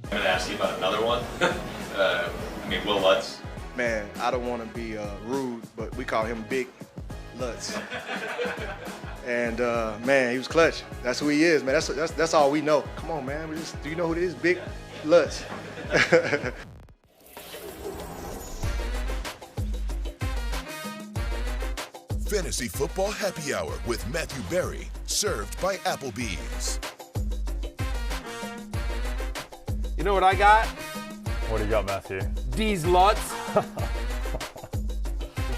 I'm going to ask you about another one. Will Lutz. Man, I don't want to be rude, but we call him Big Lutz. And man, he was clutch. That's who he is, man. That's all we know. Come on, man. Do you know who it is? Big Lutz. Fantasy Football Happy Hour with Matthew Berry, served by Applebee's. You know what I got? What do you got, Matthew? D's Lutz. We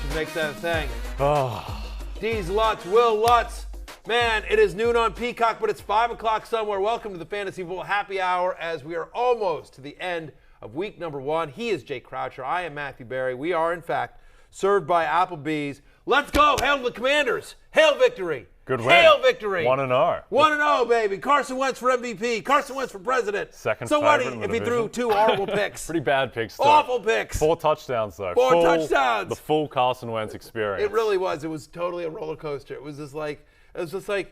should make that a thing. D's Lutz, Will Lutz. Man, it is noon on Peacock, but it's 5 o'clock somewhere. Welcome to the Fantasy Football Happy Hour as we are almost to the end of week number 1. He is Jake Croucher. I am Matthew Berry. We are, in fact, served by Applebee's. Let's go. Hail the Commanders. Hail victory. Good win. Hail victory. 1-0. 1-0, baby. Carson Wentz for MVP. Carson Wentz for president. Second so what favorite in if the he threw division? 2 horrible picks? Pretty bad picks, though. Awful picks. 4 touchdowns, though. 4 touchdowns. The full Carson Wentz experience. It really was. It was totally a roller coaster. It was just like, it was me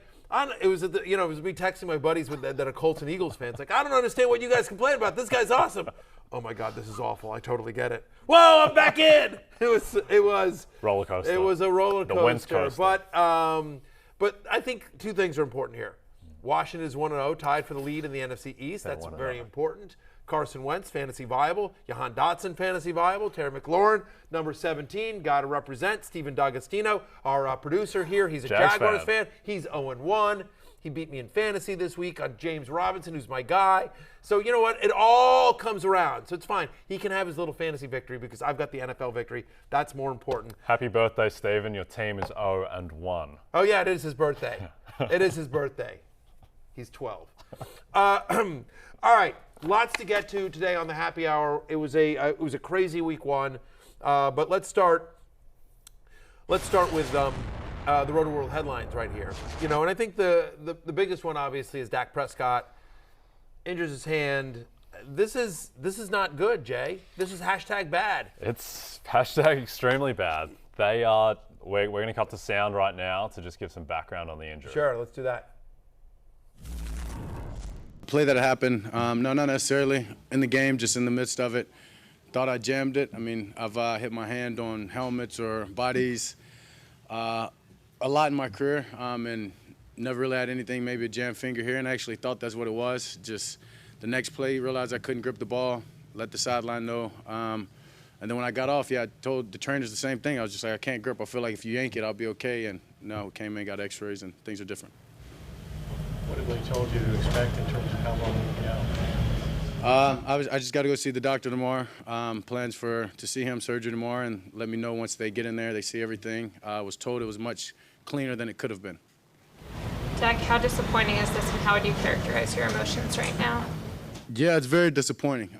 texting my buddies that are Colts and Eagles fans. Like, I don't understand what you guys complain about. This guy's awesome. Oh my God, this is awful. I totally get it. Whoa, I'm back in. It was roller coaster. It was a roller coaster. The Wentz coaster. But I think 2 things are important here. Washington is 1-0, tied for the lead in the NFC East. That's very important. Carson Wentz, fantasy viable. Jahan Dotson, fantasy viable. Terry McLaurin, number 17, got to represent. Stephen D'Agostino, our producer here. He's a Jaguars fan. He's 0-1. He beat me in fantasy this week on James Robinson, who's my guy. So you know what? It all comes around. So it's fine. He can have his little fantasy victory because I've got the NFL victory. That's more important. Happy birthday, Stephen. Your team is 0-1. Oh, yeah, it is his birthday. It is his birthday. He's 12. All right, lots to get to today on the Happy Hour. It was a crazy week 1, but let's start with the Rotoworld headlines right here. And I think the biggest one obviously is Dak Prescott injures his hand. This is not good, Jay. This is #bad. It's extremely bad. We're going to cut the sound right now to just give some background on the injury. Sure, let's do that. Play that happened, no, not necessarily in the game, just in the midst of it. Thought I jammed it. I've hit my hand on helmets or bodies a lot in my career, and never really had anything, maybe a jammed finger here, and I actually thought that's what it was. Just the next play, realized I couldn't grip the ball, let the sideline know. And then when I got off, I told the trainers the same thing. I was just like, I can't grip. I feel like if you yank it, I'll be okay. And no, came in, got x-rays, and things are different. What have they told you to expect in terms of how long you'll be out? I just got to go see the doctor tomorrow. Plans to see him, surgery tomorrow, and let me know once they get in there, they see everything. I was told it was much cleaner than it could have been. Dak, how disappointing is this, and how would you characterize your emotions right now? Yeah, it's very disappointing.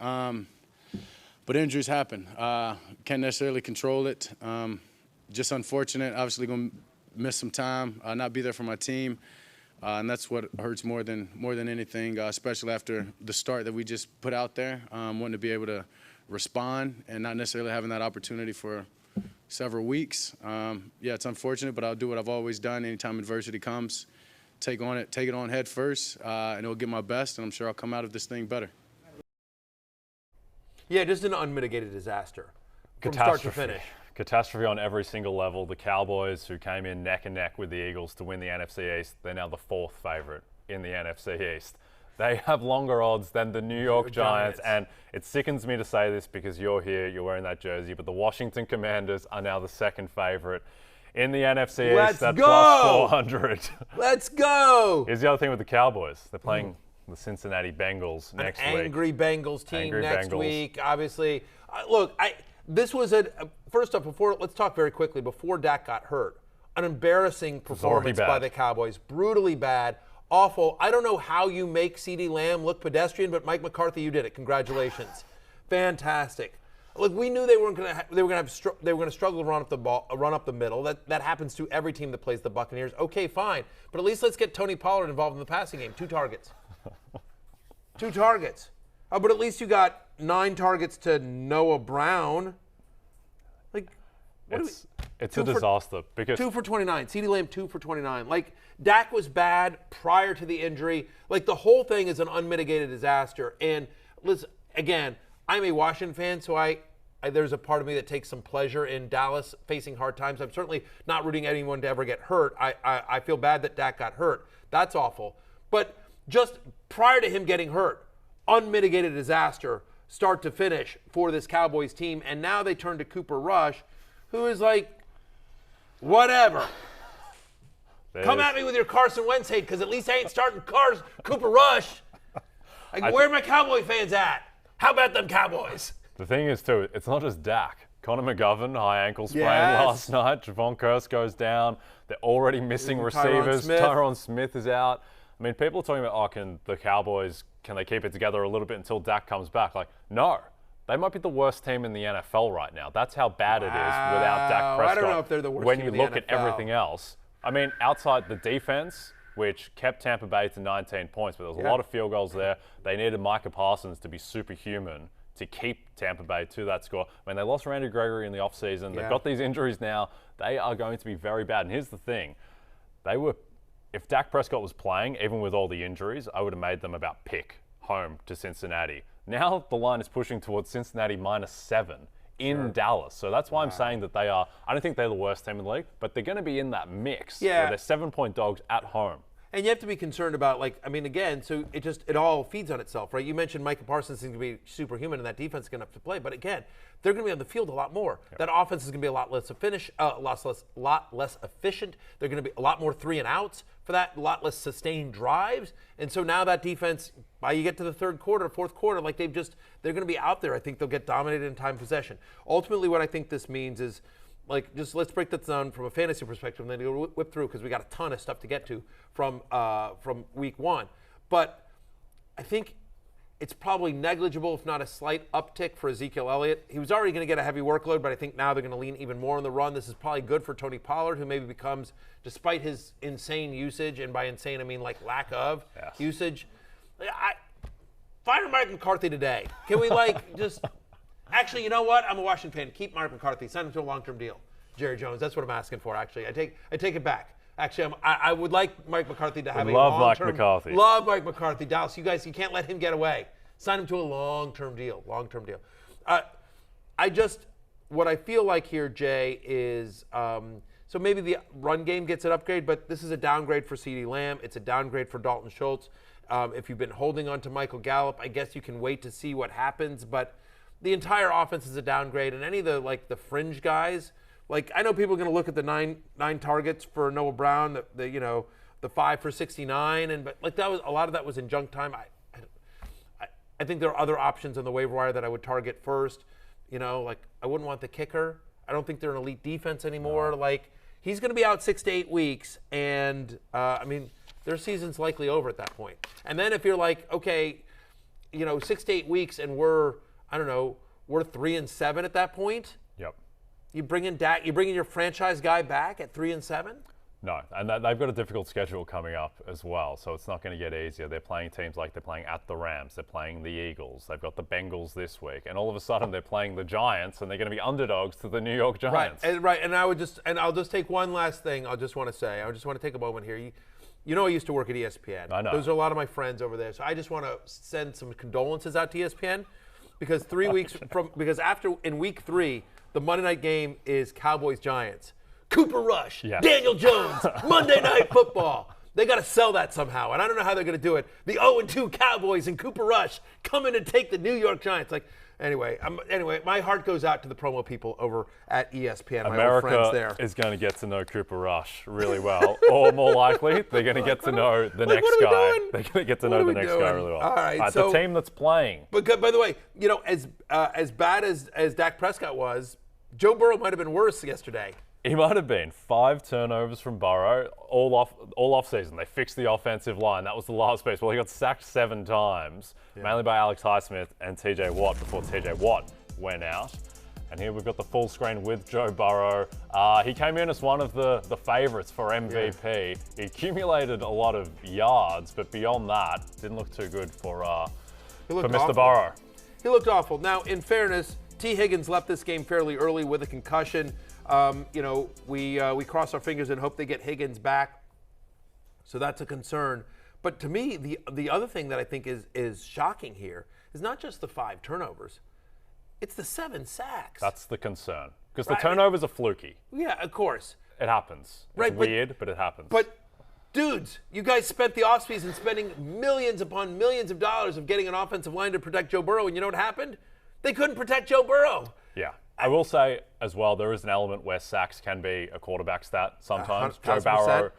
But injuries happen. Can't necessarily control it. Just unfortunate. Obviously going to miss some time, not be there for my team. And that's what hurts more than anything, especially after the start that we just put out there, wanting to be able to respond and not necessarily having that opportunity for several weeks. It's unfortunate, but I'll do what I've always done. Anytime adversity comes, take it on head first, and it'll give my best, and I'm sure I'll come out of this thing better. Yeah, just an unmitigated disaster from start to finish. Catastrophe on every single level. The Cowboys, who came in neck and neck with the Eagles to win the NFC East, they're now the 4th favorite in the NFC East. They have longer odds than the New York Giants, and it sickens me to say this because you're here, you're wearing that jersey, but the Washington Commanders are now the 2nd favorite in the NFC East. That's plus 400. Let's go! Here's the other thing with the Cowboys. They're playing the Cincinnati Bengals next week. An angry Bengals team next week, obviously. Look, this was first up, let's talk very quickly, before Dak got hurt, an embarrassing performance by the Cowboys. Brutally bad, awful. I don't know how you make CeeDee Lamb look pedestrian, but Mike McCarthy, you did it. Congratulations. Fantastic. Look, we knew they were going to struggle to run up the middle. That happens to every team that plays the Buccaneers. Okay, fine. But at least let's get Tony Pollard involved in the passing game. 2 targets. 2 targets. But at least you got 9 targets to Noah Brown. It's a disaster. Because 2 for 29. CeeDee Lamb, 2 for 29. Dak was bad prior to the injury. The whole thing is an unmitigated disaster. And listen, again, I'm a Washington fan, so there's a part of me that takes some pleasure in Dallas facing hard times. I'm certainly not rooting anyone to ever get hurt. I feel bad that Dak got hurt. That's awful. But just prior to him getting hurt, unmitigated disaster, start to finish for this Cowboys team. And now they turn to Cooper Rush, who is like, whatever. Come at me with your Carson Wentz hate, because at least I ain't starting Cooper Rush. Like, where are my Cowboy fans at? How about them Cowboys? The thing is, too, it's not just Dak. Connor McGovern, high ankle sprain last night. Javon Kearse goes down. They're already missing receivers. Tyron Smith is out. I mean, people are talking about, can the Cowboys, can they keep it together a little bit until Dak comes back? Like, no. They might be the worst team in the NFL right now. That's how bad it is without Dak Prescott. I don't know if they're the worst when team you in the look NFL. at everything else. I mean, outside the defense, which kept Tampa Bay to 19 points, but there was a lot of field goals there. They needed Micah Parsons to be superhuman to keep Tampa Bay to that score. I mean, they lost Randy Gregory in the offseason. They've got these injuries now. They are going to be very bad. And here's the thing. If Dak Prescott was playing, even with all the injuries, I would have made them about pick home to Cincinnati. Now the line is pushing towards Cincinnati -7 in Dallas. So that's why I'm saying that I don't think they're the worst team in the league, but they're going to be in that mix where they're 7-point dogs at home. And you have to be concerned about, so it all feeds on itself, right? You mentioned Micah Parsons is going to be superhuman, and that defense is going to have to play. But again, they're going to be on the field a lot more. Yep. That offense is going to be a lot less efficient. They're going to be a lot more 3-and-outs for that, a lot less sustained drives. And so now that defense, by you get to the third quarter, fourth quarter, they're going to be out there. I think they'll get dominated in time possession. Ultimately, what I think this means is, just let's break that down from a fantasy perspective and then go whip through, because we got a ton of stuff to get to from week one. But I think it's probably negligible, if not a slight uptick for Ezekiel Elliott. He was already going to get a heavy workload, but I think now they're going to lean even more on the run. This is probably good for Tony Pollard, who maybe becomes, despite his insane usage, and by insane I mean lack of usage. Fire Mike McCarthy today. Can we just... Actually, you know what? I'm a Washington fan. Keep Mike McCarthy. Sign him to a long-term deal. Jerry Jones. That's what I'm asking for, actually. I take it back. Actually, I would like Mike McCarthy to have a long-term... Love Mike McCarthy. Love Mike McCarthy. Dallas, you guys, you can't let him get away. Sign him to a long-term deal. Long-term deal. What I feel like here, Jay, is... so maybe the run game gets an upgrade, but this is a downgrade for CeeDee Lamb. It's a downgrade for Dalton Schultz. If you've been holding on to Michael Gallup, I guess you can wait to see what happens, but... The entire offense is a downgrade, and any of the fringe guys, I know people are going to look at the nine targets for Noah Brown, the 5 for 69, but that was a lot of that was in junk time. I think there are other options on the waiver wire that I would target first. I wouldn't want the kicker. I don't think they're an elite defense anymore. No. He's going to be out 6 to 8 weeks, and their season's likely over at that point. And then if you're 6 to 8 weeks, and we're 3-7 at that point. Yep. You bring in Dak. You bring in your franchise guy back at 3-7. No, and they've got a difficult schedule coming up as well, so it's not going to get easier. They're playing teams they're playing at the Rams. They're playing the Eagles. They've got the Bengals this week, and all of a sudden they're playing the Giants, and they're going to be underdogs to the New York Giants. Right. And I'll just take one last thing. I just want to take a moment here. You know, I used to work at ESPN. I know. Those are a lot of my friends over there, so I just want to send some condolences out to ESPN. Because 3 weeks in week 3, the Monday night game is Cowboys-Giants. Cooper Rush, Daniel Jones, Monday Night Football. They got to sell that somehow, and I don't know how they're going to do it. The 0-2 Cowboys and Cooper Rush come in and take the New York Giants. Anyway, my heart goes out to the promo people over at ESPN. My old friends there. America is going to get to know Cooper Rush really well, or more likely, they're going to get to know the next guy. They're going to get to know the next guy really well. All right, so the team that's playing. But by the way, as bad as Dak Prescott was, Joe Burrow might have been worse yesterday. He might have been. 5 turnovers from Burrow all off season. They fixed the offensive line. That was the last piece. Well, he got sacked 7 times, mainly by Alex Highsmith and TJ Watt before TJ Watt went out. And here we've got the full screen with Joe Burrow. He came in as one of the favorites for MVP. Yeah. He accumulated a lot of yards, but beyond that, didn't look too good for Mr. Burrow. He looked awful. Now, in fairness, T. Higgins left this game fairly early with a concussion. We cross our fingers and hope they get Higgins back. So that's a concern. But to me, the other thing that I think is shocking here is not just the 5 turnovers. It's the 7 sacks. That's the concern. Because the turnovers are fluky. Yeah, of course. It happens. It's weird, but it happens. But, dudes, you guys spent the offseason spending millions upon millions of dollars of getting an offensive line to protect Joe Burrow, and you know what happened? They couldn't protect Joe Burrow. Yeah. I will say as well, there is an element where sacks can be a quarterback stat sometimes. Joe Burrow,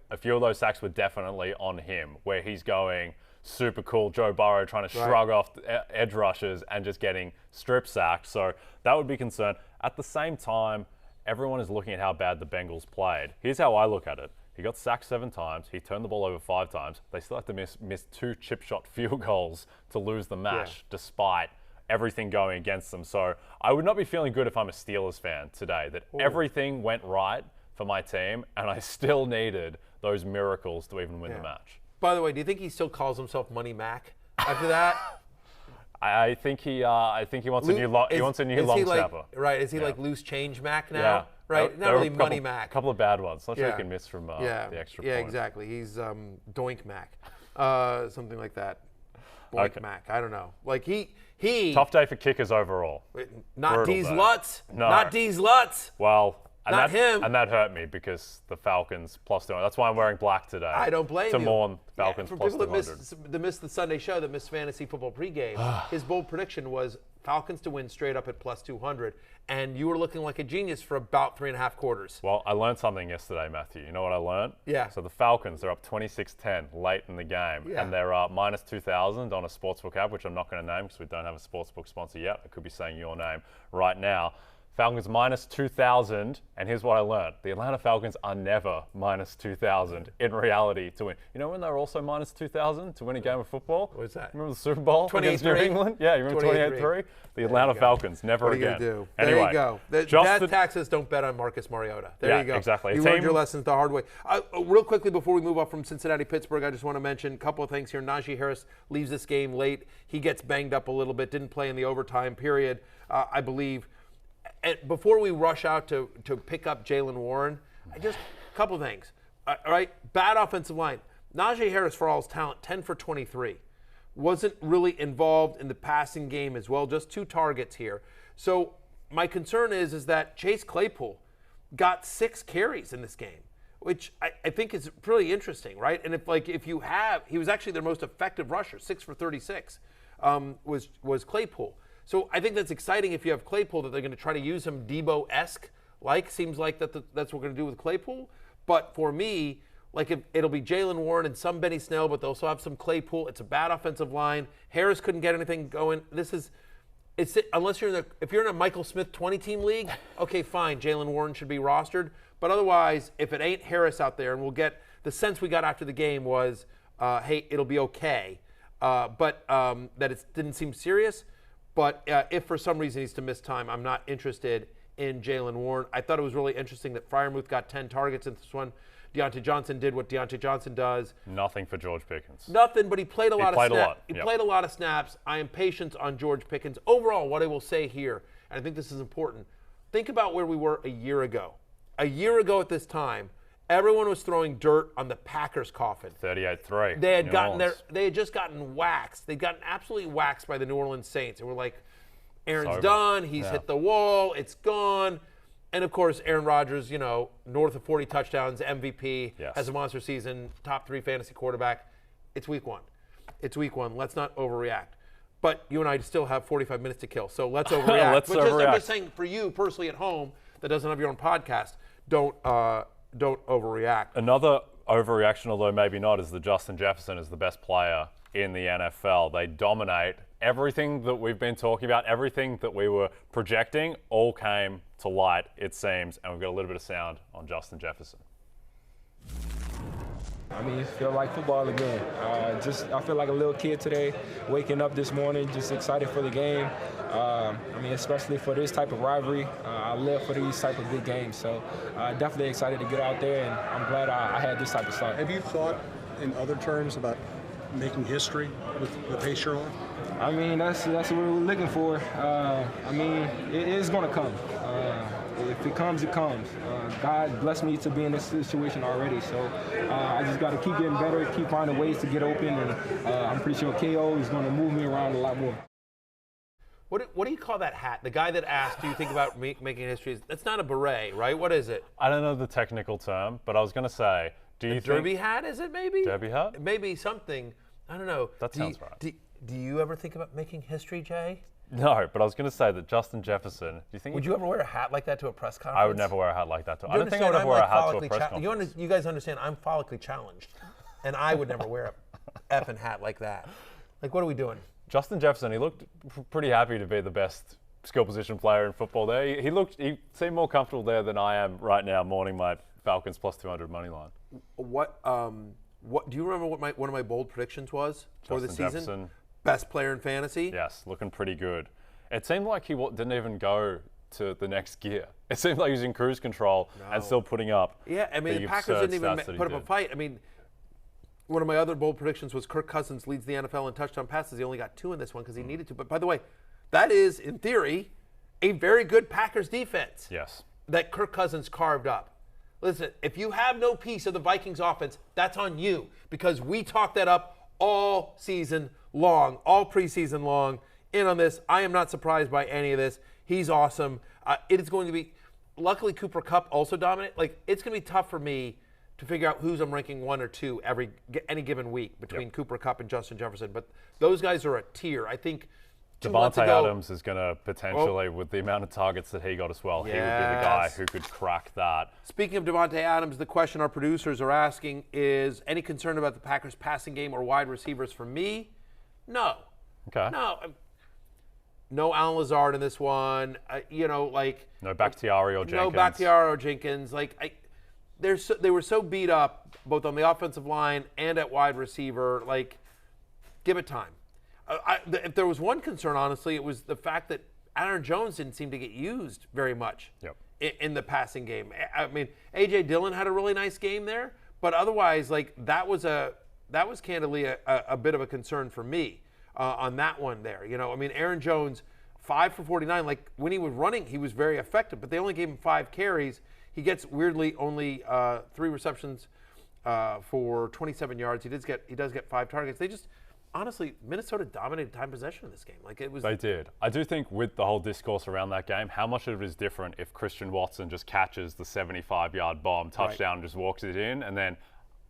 a few of those sacks were definitely on him, where he's going super cool Joe Burrow trying to shrug off edge rushers and just getting strip sacked. So that would be concerned. At the same time, everyone is looking at how bad the Bengals played. Here's how I look at it. He got sacked 7 times. He turned the ball over 5 times. They still have to miss 2 chip shot field goals to lose the match despite everything going against them. So I would not be feeling good if I'm a Steelers fan today, that everything went right for my team and I still needed those miracles to even win the match. By the way, do you think he still calls himself Money Mac after that? I think he wants a new long snapper. Right? Is he like loose change Mac now? Yeah. Right? Not really Money Mac. A couple of bad ones. Not sure he can miss from the extra point. Yeah, exactly. He's Doink Mac, something like that. Boink Mac. I don't know. Like he. Tough day for kickers overall. Not D's Lutz. No. Not D's Lutz. Well. Not him. And that hurt me because the Falcons plus 200. That's why I'm wearing black today. I don't blame you. To mourn Falcons plus 200. For people that missed the Sunday show, that missed fantasy football pregame, his bold prediction was Falcons to win straight up at plus 200. And you were looking like a genius for about 3.5 quarters. Well, I learned something yesterday, Matthew. You know what I learned? Yeah. So the Falcons are up 26-10 late in the game. Yeah. And they're minus 2,000 on a sportsbook app, which I'm not going to name because we don't have a sportsbook sponsor yet. I could be saying your name right now. Falcons minus 2,000, and here's what I learned. The Atlanta Falcons are never minus 2,000 in reality to win. You know when they're also minus 2,000 to win a game of football? What's that? Remember the Super Bowl against New England? Yeah, you remember 28-3? The Atlanta Falcons, never again. What are you going to do? Anyway, there you go. Dad taxes don't bet on Marcus Mariota. There you go. Exactly. You learned your lessons the hard way. Real quickly before we move up from Cincinnati-Pittsburgh, I just want to mention a couple of things here. Najee Harris leaves this game late. He gets banged up a little bit, didn't play in the overtime period, I believe. And before we rush out to pick up Jaylen Warren, a couple things. All right, bad offensive line. Najee Harris, for all his talent, 10 for 23. Wasn't really involved in the passing game as well, just 2 targets here. So my concern is that Chase Claypool got 6 carries in this game, which I think is pretty interesting, right? And he was actually their most effective rusher, 6 for 36, was Claypool. So I think that's exciting if you have Claypool, that they're going to try to use him Debo-esque, seems like that's what we're going to do with Claypool. But for me, it'll be Jaylen Warren and some Benny Snell, but they'll also have some Claypool. It's a bad offensive line. Harris couldn't get anything going. Unless if you're in a Michael Smith 20-team league, okay, fine, Jaylen Warren should be rostered. But otherwise, if it ain't Harris out there, and we'll get the sense we got after the game was, hey, it'll be okay, but that it didn't seem serious. But if for some reason he's to miss time, I'm not interested in Jaylen Warren. I thought it was really interesting that Freiermuth got 10 targets in this one. Deontay Johnson did what Deontay Johnson does. Nothing for George Pickens. Nothing, but he played a lot of snaps. He played a lot of snaps. I am patient on George Pickens. Overall, what I will say here, and I think this is important, think about where we were a year ago. A year ago at this time, everyone was throwing dirt on the Packers' coffin. 38-3. They had just gotten waxed. They'd gotten absolutely waxed by the New Orleans Saints. And we're like, Aaron's done. He's hit the wall. It's gone. And, of course, Aaron Rodgers, north of 40 touchdowns, MVP, has a monster season, top 3 fantasy quarterback. It's week 1. Let's not overreact. But you and I still have 45 minutes to kill, so let's overreact. I'm just saying, for you personally at home that doesn't have your own podcast, don't overreact. Another overreaction, although maybe not, is that Justin Jefferson is the best player in the NFL. They dominate. Everything that we've been talking about, everything that we were projecting, all came to light, it seems, and we've got a little bit of sound on Justin Jefferson. I mean, it feels like football again. I feel like a little kid today, waking up this morning, just excited for the game. Especially for this type of rivalry. I live for these type of big games, so definitely excited to get out there, and I'm glad I had this type of start. Have you thought in other terms about making history with the pace you're on? I mean, that's what we're looking for. It is going to come. If it comes, it comes. God blessed me to be in this situation already, so I just got to keep getting better, keep finding ways to get open, and I'm pretty sure KO is going to move me around a lot more. What do you call that hat? The guy that asked, do you think about making history? That's not a beret, right? What is it? I don't know the technical term, but I was going to say, do you think... Derby hat, is it maybe? Derby hat? Maybe something. I don't know. That sounds right. Do you ever think about making history, Jay? No, but I was going to say that Justin Jefferson, do you think... Would you ever wear a hat like that to a press conference? I would never wear a hat like that to... I don't think I would ever wear a hat to a press conference. You guys understand, I'm follically challenged, and I would never wear a effing hat like that. Like, what are we doing? Justin Jefferson, he looked pretty happy to be the best skill position player in football there. He seemed more comfortable there than I am right now, mourning my Falcons plus 200 money line. What do you remember what one of my bold predictions was for the season? Jefferson. Best player in fantasy? Yes, looking pretty good. It seemed like he didn't even go to the next gear. It seemed like he was in cruise control and still putting up. Yeah, I mean, the Packers didn't even put up a fight. I mean, one of my other bold predictions was Kirk Cousins leads the NFL in touchdown passes. He only got 2 in this one because he needed to. But by the way, that is, in theory, a very good Packers defense. Yes. That Kirk Cousins carved up. Listen, if you have no piece of the Vikings offense, that's on you because we talked that up all season long, all preseason long. In on this, I am not surprised by any of this. He's awesome. It is going to be, luckily Cooper Kupp also dominant. Like, it's going to be tough for me to figure out who's I'm ranking 1 or 2 any given week between Cooper Kupp and Justin Jefferson. But those guys are a tier. I think Devonta Adams is going to potentially, with the amount of targets that he got as well, he would be the guy who could crack that. Speaking of Devonta Adams, the question our producers are asking is, any concern about the Packers' passing game or wide receivers? For me, no. Okay. No Alan Lazard in this one. No Bakhtiari or Jenkins. No Bakhtiari or Jenkins. They were so beat up, both on the offensive line and at wide receiver. Give it time. If there was one concern, honestly, it was the fact that Aaron Jones didn't seem to get used very much in the passing game. I mean, A.J. Dillon had a really nice game there, but otherwise, that was candidly a bit of a concern for me on that one there. I mean, Aaron Jones, 5 for 49. When he was running, he was very effective, but they only gave him 5 carries. He gets weirdly only 3 receptions for 27 yards. He does get 5 targets. They just, honestly, Minnesota dominated time possession in this game. They did. I do think with the whole discourse around that game, how much of it is different if Christian Watson just catches the 75-yard bomb touchdown and just walks it in, and then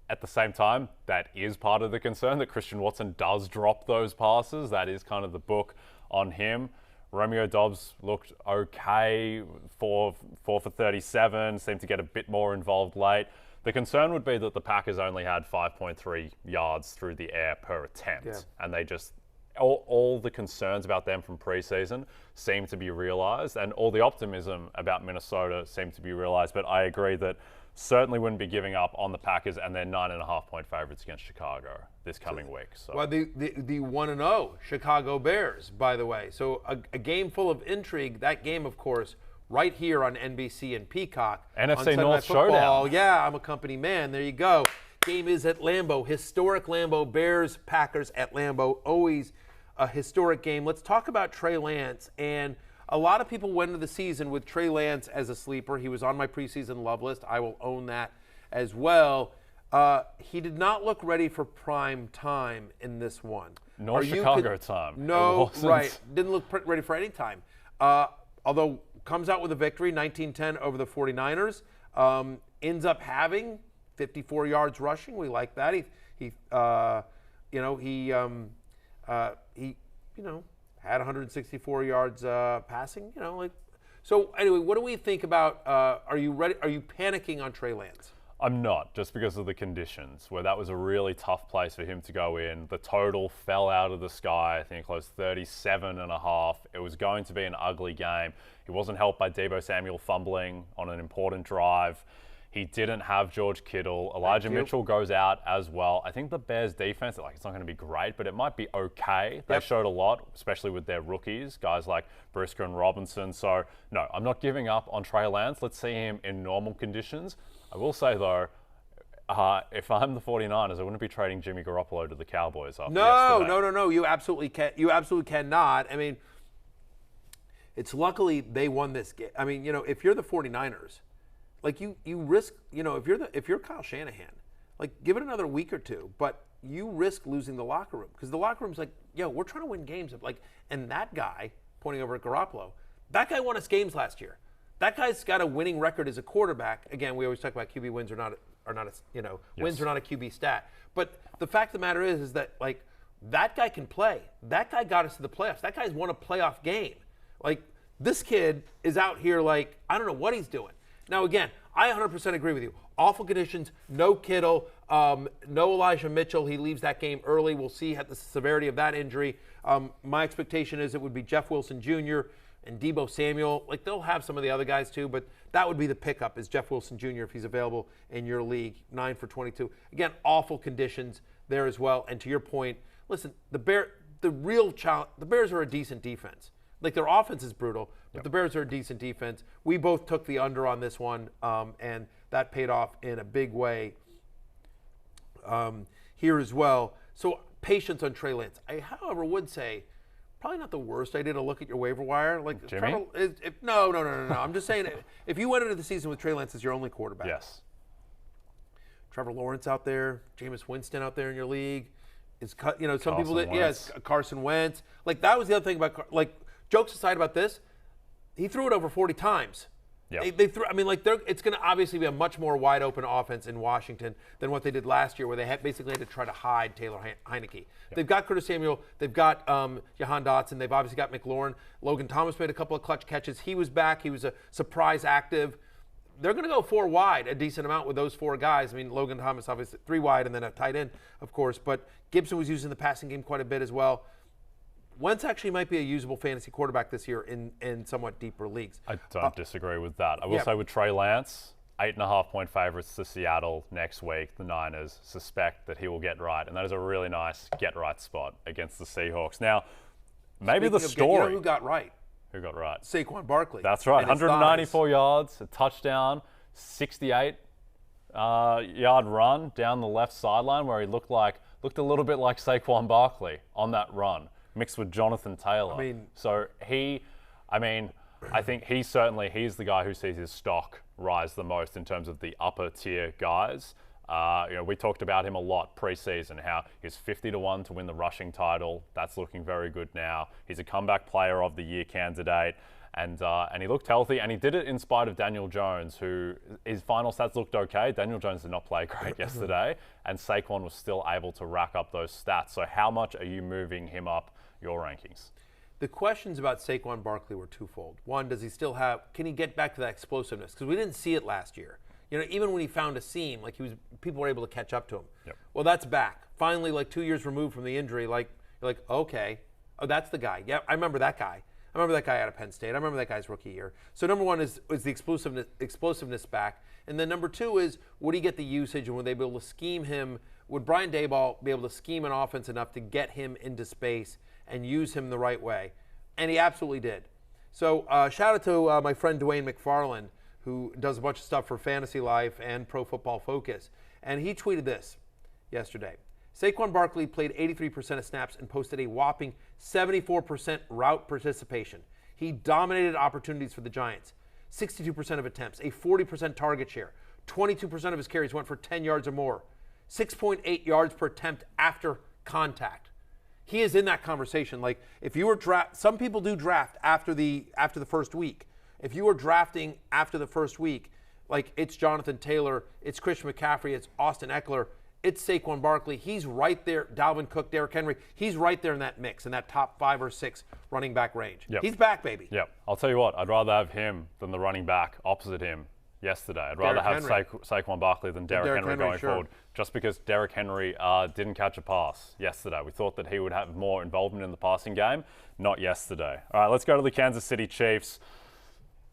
at the same time, that is part of the concern that Christian Watson does drop those passes. That is kind of the book on him. Romeo Doubs looked okay, 4 for 37, seemed to get a bit more involved late. The concern would be that the Packers only had 5.3 yards through the air per attempt, and they just all the concerns about them from preseason seem to be realized, and all the optimism about Minnesota seemed to be realized. But I agree that certainly wouldn't be giving up on the Packers and their 9.5-point favorites against Chicago this coming week. So. Well, the 1-0 Chicago Bears, by the way. So a game full of intrigue. That game, of course, right here on NBC and Peacock. NFC North Showdown. Yeah, I'm a company man. There you go. Game is at Lambeau. Historic Lambeau. Bears, Packers at Lambeau. Always a historic game. Let's talk about Trey Lance. And a lot of people went into the season with Trey Lance as a sleeper. He was on my preseason love list. I will own that as well. He did not look ready for prime time in this one. Nor Chicago time. No, right. Didn't look ready for any time. Although comes out with a victory, 19-10 over the 49ers. Ends up having 54 yards rushing. We like that. He had 164 yards passing. So anyway, what do we think about? Are you ready? Are you panicking on Trey Lance? I'm not, just because of the conditions, where that was a really tough place for him to go in. The total fell out of the sky. I think it closed 37.5. It was going to be an ugly game. He wasn't helped by Deebo Samuel fumbling on an important drive. He didn't have George Kittle. Elijah Mitchell goes out as well. I think the Bears defense, it's not going to be great, but it might be okay. They showed a lot, especially with their rookies, guys like Brisker and Robinson. So, no, I'm not giving up on Trey Lance. Let's see him in normal conditions. I will say, though, if I'm the 49ers, I wouldn't be trading Jimmy Garoppolo to the Cowboys after yesterday. No. You absolutely cannot. I mean, It's luckily they won this game. I mean, if you're the 49ers, like you risk, if you're Kyle Shanahan, like give it another week or two, but you risk losing the locker room because the locker room's like, yo, we're trying to win games. Like, and that guy, pointing over at Garoppolo, that guy won us games last year. That guy's got a winning record as a quarterback. Again, we always talk about QB wins wins are not a QB stat. But the fact of the matter is that like that guy can play. That guy got us to the playoffs. That guy's won a playoff game. Like this kid is out here like I don't know what he's doing. Now again, I 100% agree with you. Awful conditions, no Kittle, no Elijah Mitchell. He leaves that game early. We'll see the severity of that injury. My expectation is it would be Jeff Wilson Jr. and Deebo Samuel. Like they'll have some of the other guys too, but that would be the pickup is Jeff Wilson Jr. if he's available in your league. 9 for 22. Again, awful conditions there as well. And to your point, listen, the Bears are a decent defense. Like their offense is brutal, but the Bears are a decent defense. We both took the under on this one, and that paid off in a big way here as well. So patience on Trey Lance. I, however, would say probably not the worst idea to look at your waiver wire. Like Jimmy? No. I'm just saying if you went into the season with Trey Lance as your only quarterback. Yes. Trevor Lawrence out there, Jameis Winston out there in your league. Some people that Wentz. Carson Wentz. Like that was the other thing about jokes aside about this, he threw it over 40 times. Yeah. They threw. I mean, it's going to obviously be a much more wide open offense in Washington than what they did last year, where they basically had to try to hide Taylor Heineke. Yep. They've got Curtis Samuel. They've got Jahan Dotson. They've obviously got McLaurin. Logan Thomas made a couple of clutch catches. He was back. He was a surprise active. They're going to go 4 wide a decent amount with those 4 guys. I mean, Logan Thomas obviously 3 wide and then a tight end, of course. But Gibson was using the passing game quite a bit as well. Wentz actually might be a usable fantasy quarterback this year in somewhat deeper leagues. I don't disagree with that. I will say with Trey Lance, 8.5-point favorites to Seattle next week. The Niners suspect that he will get right, and that is a really nice get-right spot against the Seahawks. Now, maybe the story. Who got right? Who got right? Saquon Barkley. That's right. 194 yards, a touchdown, 68-yard run down the left sideline where he looked a little bit like Saquon Barkley on that run, mixed with Jonathan Taylor. I think he's the guy who sees his stock rise the most in terms of the upper tier guys. We talked about him a lot preseason, how he's 50-1 to win the rushing title. That's looking very good now. He's a comeback player of the year candidate. And he looked healthy, and he did it in spite of Daniel Jones, who his final stats looked okay. Daniel Jones did not play great yesterday, and Saquon was still able to rack up those stats. So how much are you moving him up your rankings? The questions about Saquon Barkley were twofold. One, can he get back to that explosiveness? Because we didn't see it last year. Even when he found a seam, people were able to catch up to him. Yep. Well, that's back. Finally, 2 years removed from the injury, you're like, okay, oh, that's the guy. Yeah, I remember that guy. I remember that guy out of Penn State. I remember that guy's rookie year. So number one is the explosiveness back. And then number two is, would he get the usage, and would they be able to scheme him? Would Brian Daboll be able to scheme an offense enough to get him into space and use him the right way? And he absolutely did. So shout out to my friend Dwayne McFarland, who does a bunch of stuff for Fantasy Life and Pro Football Focus. And he tweeted this yesterday. Saquon Barkley played 83% of snaps and posted a whopping 74% route participation. He dominated opportunities for the Giants. 62% of attempts, a 40% target share. 22% of his carries went for 10 yards or more. 6.8 yards per attempt after contact. He is in that conversation. If you were some people do draft after the first week. If you were drafting after the first week, it's Jonathan Taylor, it's Christian McCaffrey, it's Austin Eckler, it's Saquon Barkley. He's right there. Dalvin Cook, Derrick Henry. He's right there in that mix, in that top 5 or 6 running back range. Yep. He's back, baby. Yep. I'll tell you what, I'd rather have him than the running back opposite him yesterday. I'd rather have Saquon Barkley than Derrick Henry going forward, just because Derrick Henry didn't catch a pass yesterday. We thought that he would have more involvement in the passing game. Not yesterday. All right, let's go to the Kansas City Chiefs.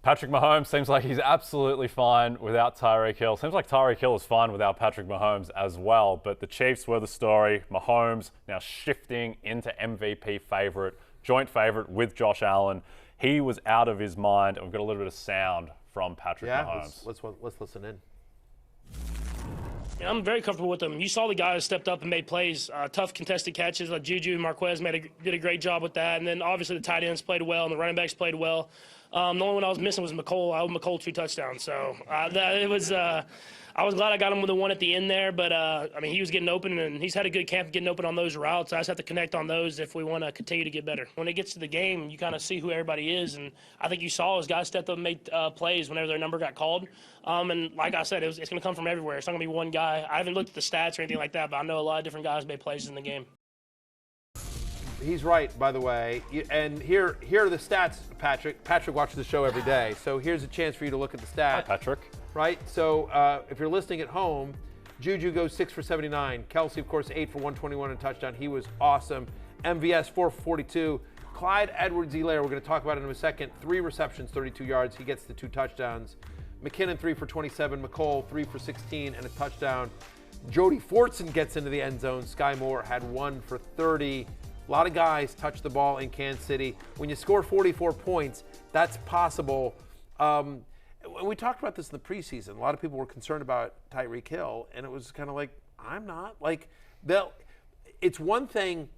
Patrick Mahomes seems like he's absolutely fine without Tyreek Hill. Seems like Tyreek Hill is fine without Patrick Mahomes as well. But the Chiefs were the story. Mahomes now shifting into MVP favorite, joint favorite with Josh Allen. He was out of his mind. And we've got a little bit of sound from Patrick Mahomes. Let's listen in. I'm very comfortable with them. You saw the guys stepped up and made plays, tough contested catches. Like Juju and Marquez did a great job with that. And then obviously the tight ends played well and the running backs played well. The only one I was missing was McCole. I owed McCole 2 touchdowns. So I was glad I got him with the one at the end there. But, I mean, he was getting open, and he's had a good camp getting open on those routes. I just have to connect on those if we want to continue to get better. When it gets to the game, you kind of see who everybody is. And I think you saw as guys stepped up and made plays whenever their number got called. And like I said, it's going to come from everywhere. It's not going to be one guy. I haven't looked at the stats or anything like that, but I know a lot of different guys made plays in the game. He's right, by the way. And here are the stats, Patrick. Patrick watches the show every day, so here's a chance for you to look at the stats. Hi, Patrick. Right? So if you're listening at home, Juju goes 6 for 79. Kelsey, of course, 8 for 121 and a touchdown. He was awesome. MVS, 4 for 42. Clyde Edwards-Helaire, we're going to talk about it in a second. 3 receptions, 32 yards. He gets the 2 touchdowns. McKinnon, 3 for 27. McCole, 3 for 16 and a touchdown. Jody Fortson gets into the end zone. Sky Moore had 1 for 30. A lot of guys touch the ball in Kansas City. When you score 44 points, that's possible. We talked about this in the preseason. A lot of people were concerned about Tyreek Hill, and it was kind of like, I'm not. Like, it's one thing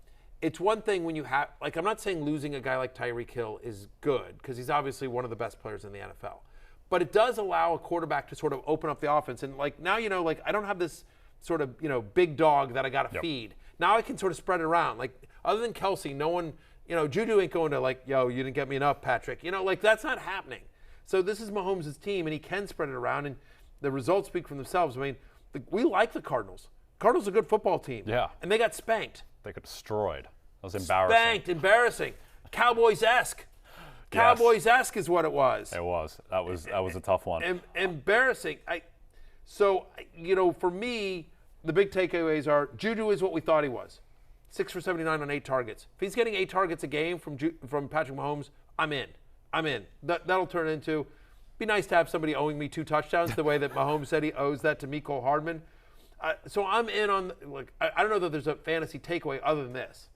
when you have, like, I'm not saying losing a guy like Tyreek Hill is good, because he's obviously one of the best players in the NFL. But it does allow a quarterback to sort of open up the offense. And, like, now, like, I don't have this sort of, big dog that I got to feed. Now I can sort of spread it around. Like, other than Kelsey, no one, Juju ain't going to, like, yo, you didn't get me enough, Patrick. Like, that's not happening. So this is Mahomes' team, and he can spread it around, and the results speak for themselves. I mean, we like the Cardinals. Cardinals are a good football team. Yeah. And they got spanked. They got destroyed. That was embarrassing. Spanked, embarrassing. Cowboys-esque. Cowboys-esque is what it was. It was. That was a tough one. Embarrassing. For me, the big takeaways are Juju is what we thought he was. 6 for 79 on 8 targets. If he's getting 8 targets a game from Patrick Mahomes, I'm in. That'll turn into, be nice to have somebody owing me 2 touchdowns the way that Mahomes said he owes that to Mecole Hardman. So I'm in on, I don't know that there's a fantasy takeaway other than this.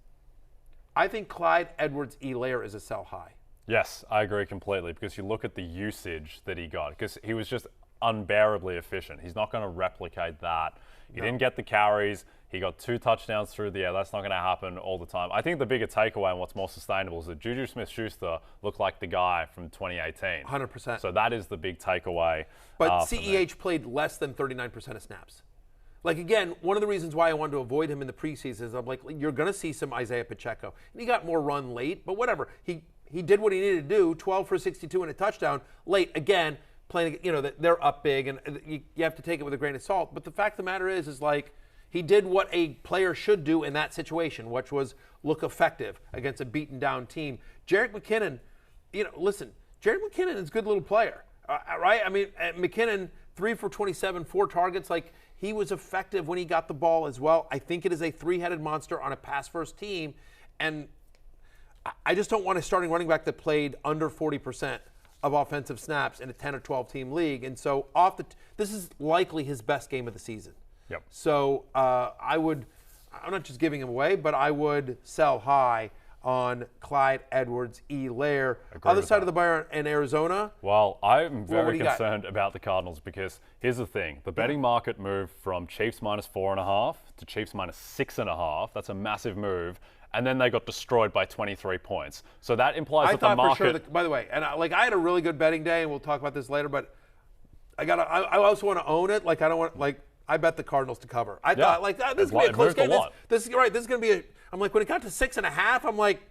I think Clyde Edwards-Helaire is a sell high. Yes, I agree completely, because you look at the usage that he got, because he was just unbearably efficient. He's not going to replicate that. He didn't get the carries. He got 2 touchdowns through the air. That's not going to happen all the time. I think the bigger takeaway and what's more sustainable is that Juju Smith-Schuster looked like the guy from 2018. 100%. So that is the big takeaway. But CEH played less than 39% of snaps. Like, again, one of the reasons why I wanted to avoid him in the preseason is I'm like, you're going to see some Isaiah Pacheco. And he got more run late, but whatever. He did what he needed to do, 12 for 62 and a touchdown late. Again, playing, they're up big, and you have to take it with a grain of salt. But the fact of the matter is like, he did what a player should do in that situation, which was look effective against a beaten down team. Jerick McKinnon, listen, Jerick McKinnon is a good little player, right? I mean, McKinnon, 3 for 27, 4 targets. Like, he was effective when he got the ball as well. I think it is a 3-headed monster on a pass-first team, and I just don't want a starting running back that played under 40% of offensive snaps in a 10 or 12 team league. And so this is likely his best game of the season. Yep. So I'm not just giving him away, but I would sell high on Clyde Edwards-Helaire. Other side of the bar in Arizona. Well, I'm very concerned about the Cardinals, because here's the thing. The betting market moved from Chiefs -4.5 to Chiefs -6.5. That's a massive move. And then they got destroyed by 23 points. So that implies that the market... for sure by the way, and I had a really good betting day, and we'll talk about this later, but I also want to own it. Like, I don't want, like, I bet the Cardinals to cover. I thought, like, this is going to be a close game. This is right. This is going to be I'm like, when it got to 6.5, I'm like,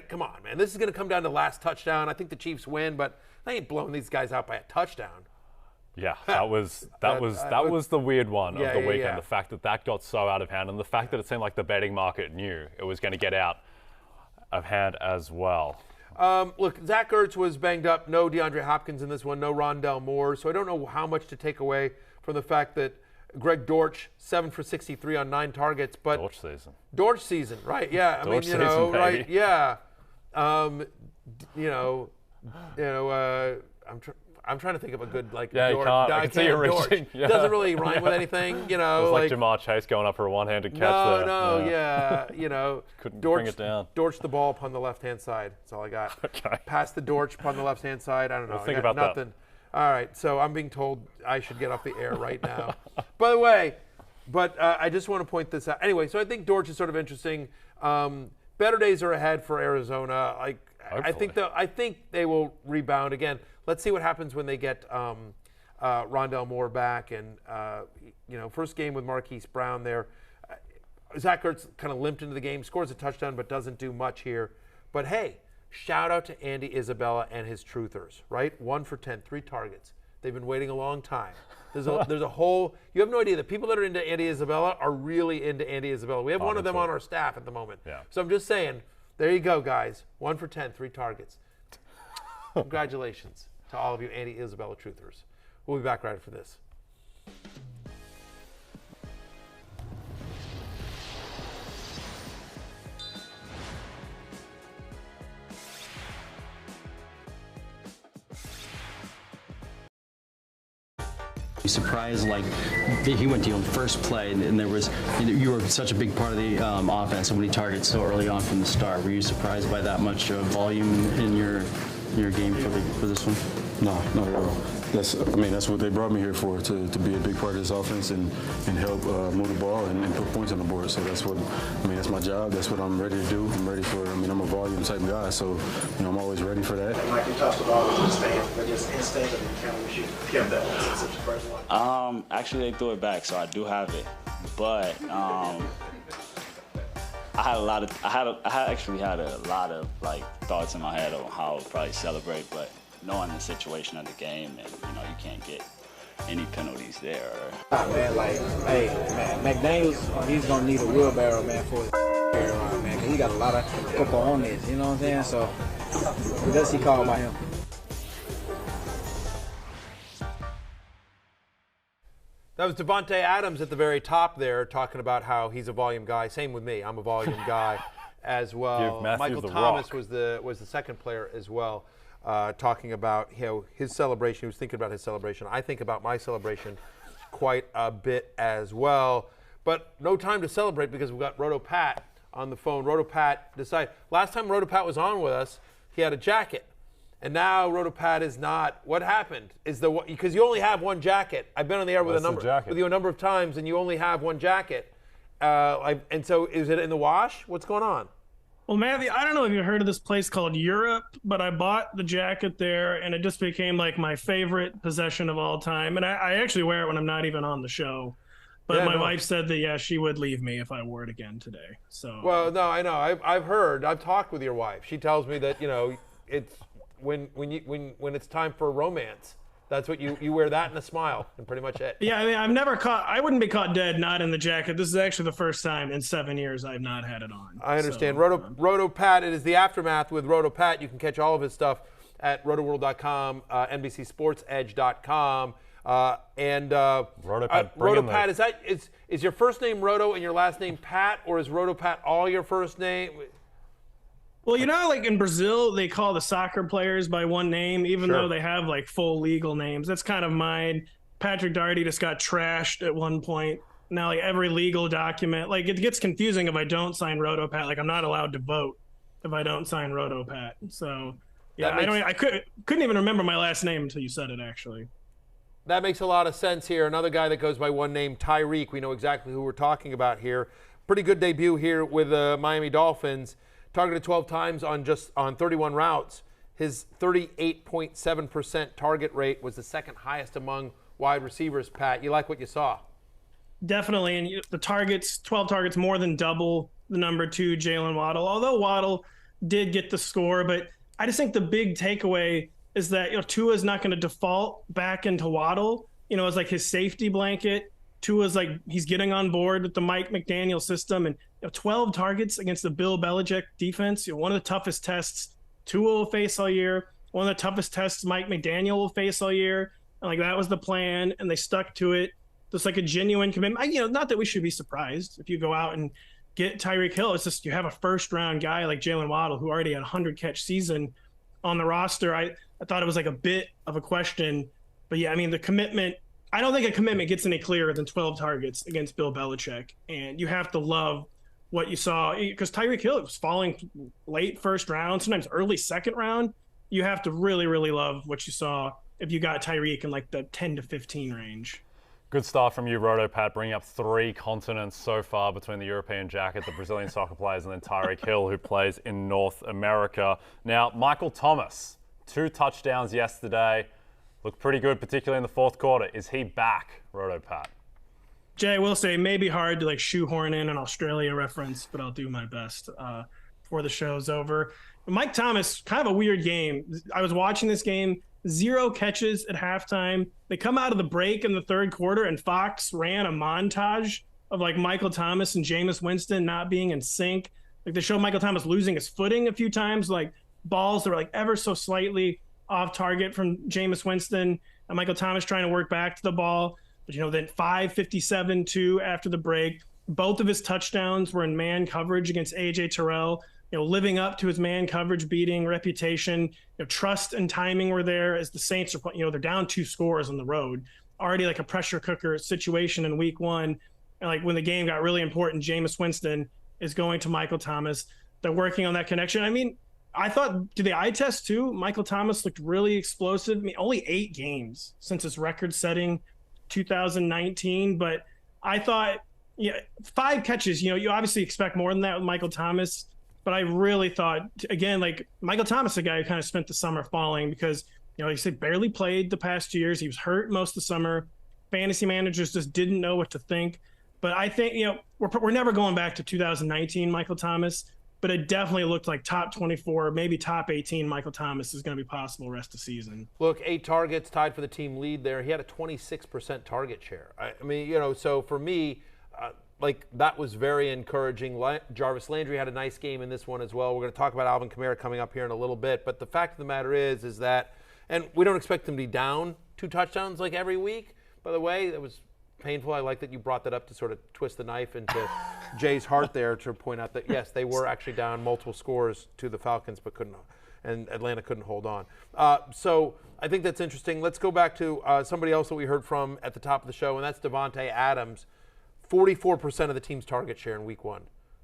come on, man. This is going to come down to last touchdown. I think the Chiefs win, but they ain't blowing these guys out by a touchdown. Yeah, that was the weird one of the weekend. The fact that got so out of hand, and the fact that it seemed like the betting market knew it was going to get out of hand as well. Look, Zach Ertz was banged up. No DeAndre Hopkins in this one. No Rondell Moore. So I don't know how much to take away from the fact that Greg Dortch, 7 for 63 on 9 targets. But Dortch season, right? Yeah, Dortch season, right? Yeah. I'm trying to think of a good, like, yeah, you can't. I can see you reaching. Yeah. Doesn't really rhyme with anything, It was like Jamar Chase going up for a one-handed catch there. Couldn't bring it down. Dortch the ball upon the left-hand side. That's all I got. Okay. Pass the Dortch upon the left-hand side. I don't know. We'll think about nothing. All right, so I'm being told I should get off the air right now. By the way, I just want to point this out. Anyway, so I think Dortch is sort of interesting. Better days are ahead for Arizona. I think they will rebound again. Let's see what happens when they get Rondale Moore back, and first game with Marquise Brown there. Zach Ertz kind of limped into the game, scores a touchdown, but doesn't do much here. But hey, shout out to Andy Isabella and his truthers, right? 1 for 10, 3 targets. They've been waiting a long time. There's a whole. You have no idea. The people that are into Andy Isabella are really into Andy Isabella. We have one of them on our staff at the moment. Yeah. So I'm just saying. There you go, guys. 1 for 10, 3 targets. Congratulations to all of you Andy Isabella truthers. We'll be back right after this. Surprised, like he went to you on the first play, and there was you were such a big part of the offense, so many targets so early on from the start. Were you surprised by that much volume in your game for this one? No, not at all. That's what they brought me here for, to be a big part of this offense and help move the ball and put points on the board. So that's my job. That's what I'm ready to do. I'm ready for. I'm a volume type guy, so I'm always ready for that. Like you talked about just instinct of the camera shoot. You have that since the first one. Actually, they threw it back, so I do have it, but I actually had a lot of thoughts in my head on how I would probably celebrate, but knowing the situation of the game, and you can't get any penalties there. McDaniels, he's gonna need a wheelbarrow, man, for his around, man. He got a lot of football on this, you know what I'm saying? So let's see call by him. That was Devonta Adams at the very top there, talking about how he's a volume guy. Same with me. I'm a volume guy as well. Michael Thomas was the second player as well, talking about his celebration. He was thinking about his celebration. I think about my celebration quite a bit as well. But no time to celebrate because we've got RotoPat on the phone. RotoPat decided. Last time RotoPat was on with us, he had a jacket. And now RotoPat is not. What happened? Because you only have one jacket. I've been on the air with you a number of times, and you only have one jacket. And so is it in the wash? What's going on? Well, Matthew, I don't know if you heard of this place called Europe, but I bought the jacket there, and it just became like my favorite possession of all time. And I actually wear it when I'm not even on the show. But my wife said that, she would leave me if I wore it again today. So. Well, no, I know. I've heard. I've talked with your wife. She tells me that, it's when it's time for romance, that's what you wear, that and a smile, and pretty much it. Yeah, I wouldn't be caught dead not in the jacket. This is actually the first time in 7 years I've not had it on. I understand. So, RotoPat, it is the aftermath with RotoPat. You can catch all of his stuff at rotoworld.com, NBCSportsEdge.com. RotoPat, is your first name Roto and your last name Pat, or is RotoPat all your first name? Well, like in Brazil, they call the soccer players by one name, even though they have full legal names. That's kind of mine. Patrick Daugherty just got trashed at one point. Now, every legal document, it gets confusing if I don't sign RotoPat. I'm not allowed to vote if I don't sign RotoPat. So, I couldn't even remember my last name until you said it, actually. That makes a lot of sense here. Another guy that goes by one name, Tyreek. We know exactly who we're talking about here. Pretty good debut here with the Miami Dolphins. Targeted 12 times on 31 routes. His 38.7% target rate was the second highest among wide receivers, Pat. You like what you saw? Definitely. And the targets, 12 targets, more than double the number 2, Jalen Waddle. Although Waddle did get the score, but I just think the big takeaway is that Tua's not going to default back into Waddle. As his safety blanket. Tua's he's getting on board with the Mike McDaniel system, and 12 targets against the Bill Belichick defense. One of the toughest tests Tua will face all year. One of the toughest tests Mike McDaniel will face all year. And that was the plan, and they stuck to it. Just a genuine commitment. Not that we should be surprised if you go out and get Tyreek Hill. It's just you have a first-round guy like Jalen Waddle who already had a 100-catch season on the roster. I thought it was a bit of a question, but the commitment. I don't think a commitment gets any clearer than 12 targets against Bill Belichick. And you have to love what you saw, because Tyreek Hill was falling late first round, sometimes early second round. You have to really, really love what you saw if you got Tyreek in like the 10 to 15 range. Good start from you, RotoPat, bringing up 3 continents so far between the European jacket, the Brazilian soccer players, and then Tyreek Hill, who plays in North America. Now, Michael Thomas, 2 touchdowns yesterday. Looked pretty good, particularly in the fourth quarter. Is he back, RotoPat? Jay, I will say it may be hard to like shoehorn in an Australia reference, but I'll do my best before the show's over. Mike Thomas, kind of a weird game. I was watching this game, 0 catches at halftime. They come out of the break in the third quarter, and Fox ran a montage of like Michael Thomas and Jameis Winston not being in sync. Like they showed Michael Thomas losing his footing a few times, like balls that were like ever so slightly off target from Jameis Winston, and Michael Thomas trying to work back to the ball. But, then 5:57-2 after the break. Both of his touchdowns were in man coverage against A.J. Terrell, living up to his man coverage beating reputation. Trust and timing were there as the Saints are, they're down 2 scores on the road. Already like a pressure cooker situation in week 1. And like when the game got really important, Jameis Winston is going to Michael Thomas. They're working on that connection. I mean, I thought, did the eye test too? Michael Thomas looked really explosive. I mean, only 8 games since his record-setting 2019, but I thought, 5 catches, you obviously expect more than that with Michael Thomas, but I really thought, again, like Michael Thomas, a guy who kind of spent the summer falling because, like I said, barely played the past 2 years. He was hurt most of the summer. Fantasy managers just didn't know what to think. But I think, we're never going back to 2019 Michael Thomas, but it definitely looked like top 24, maybe top 18 Michael Thomas is going to be possible rest of season. Look, 8 targets, tied for the team lead there. He had a 26% target share. I mean, so for me, that was very encouraging. Jarvis Landry had a nice game in this one as well. We're going to talk about Alvin Kamara coming up here in a little bit. But the fact of the matter is that, and we don't expect them to be down 2 touchdowns like every week, by the way. That was painful. I like that you brought that up to sort of twist the knife into Jay's heart there to point out that, yes, they were actually down multiple scores to the Falcons, but and Atlanta couldn't hold on. So I think that's interesting. Let's go back to somebody else that we heard from at the top of the show, and that's Devonta Adams. 44% of the team's target share in week 1.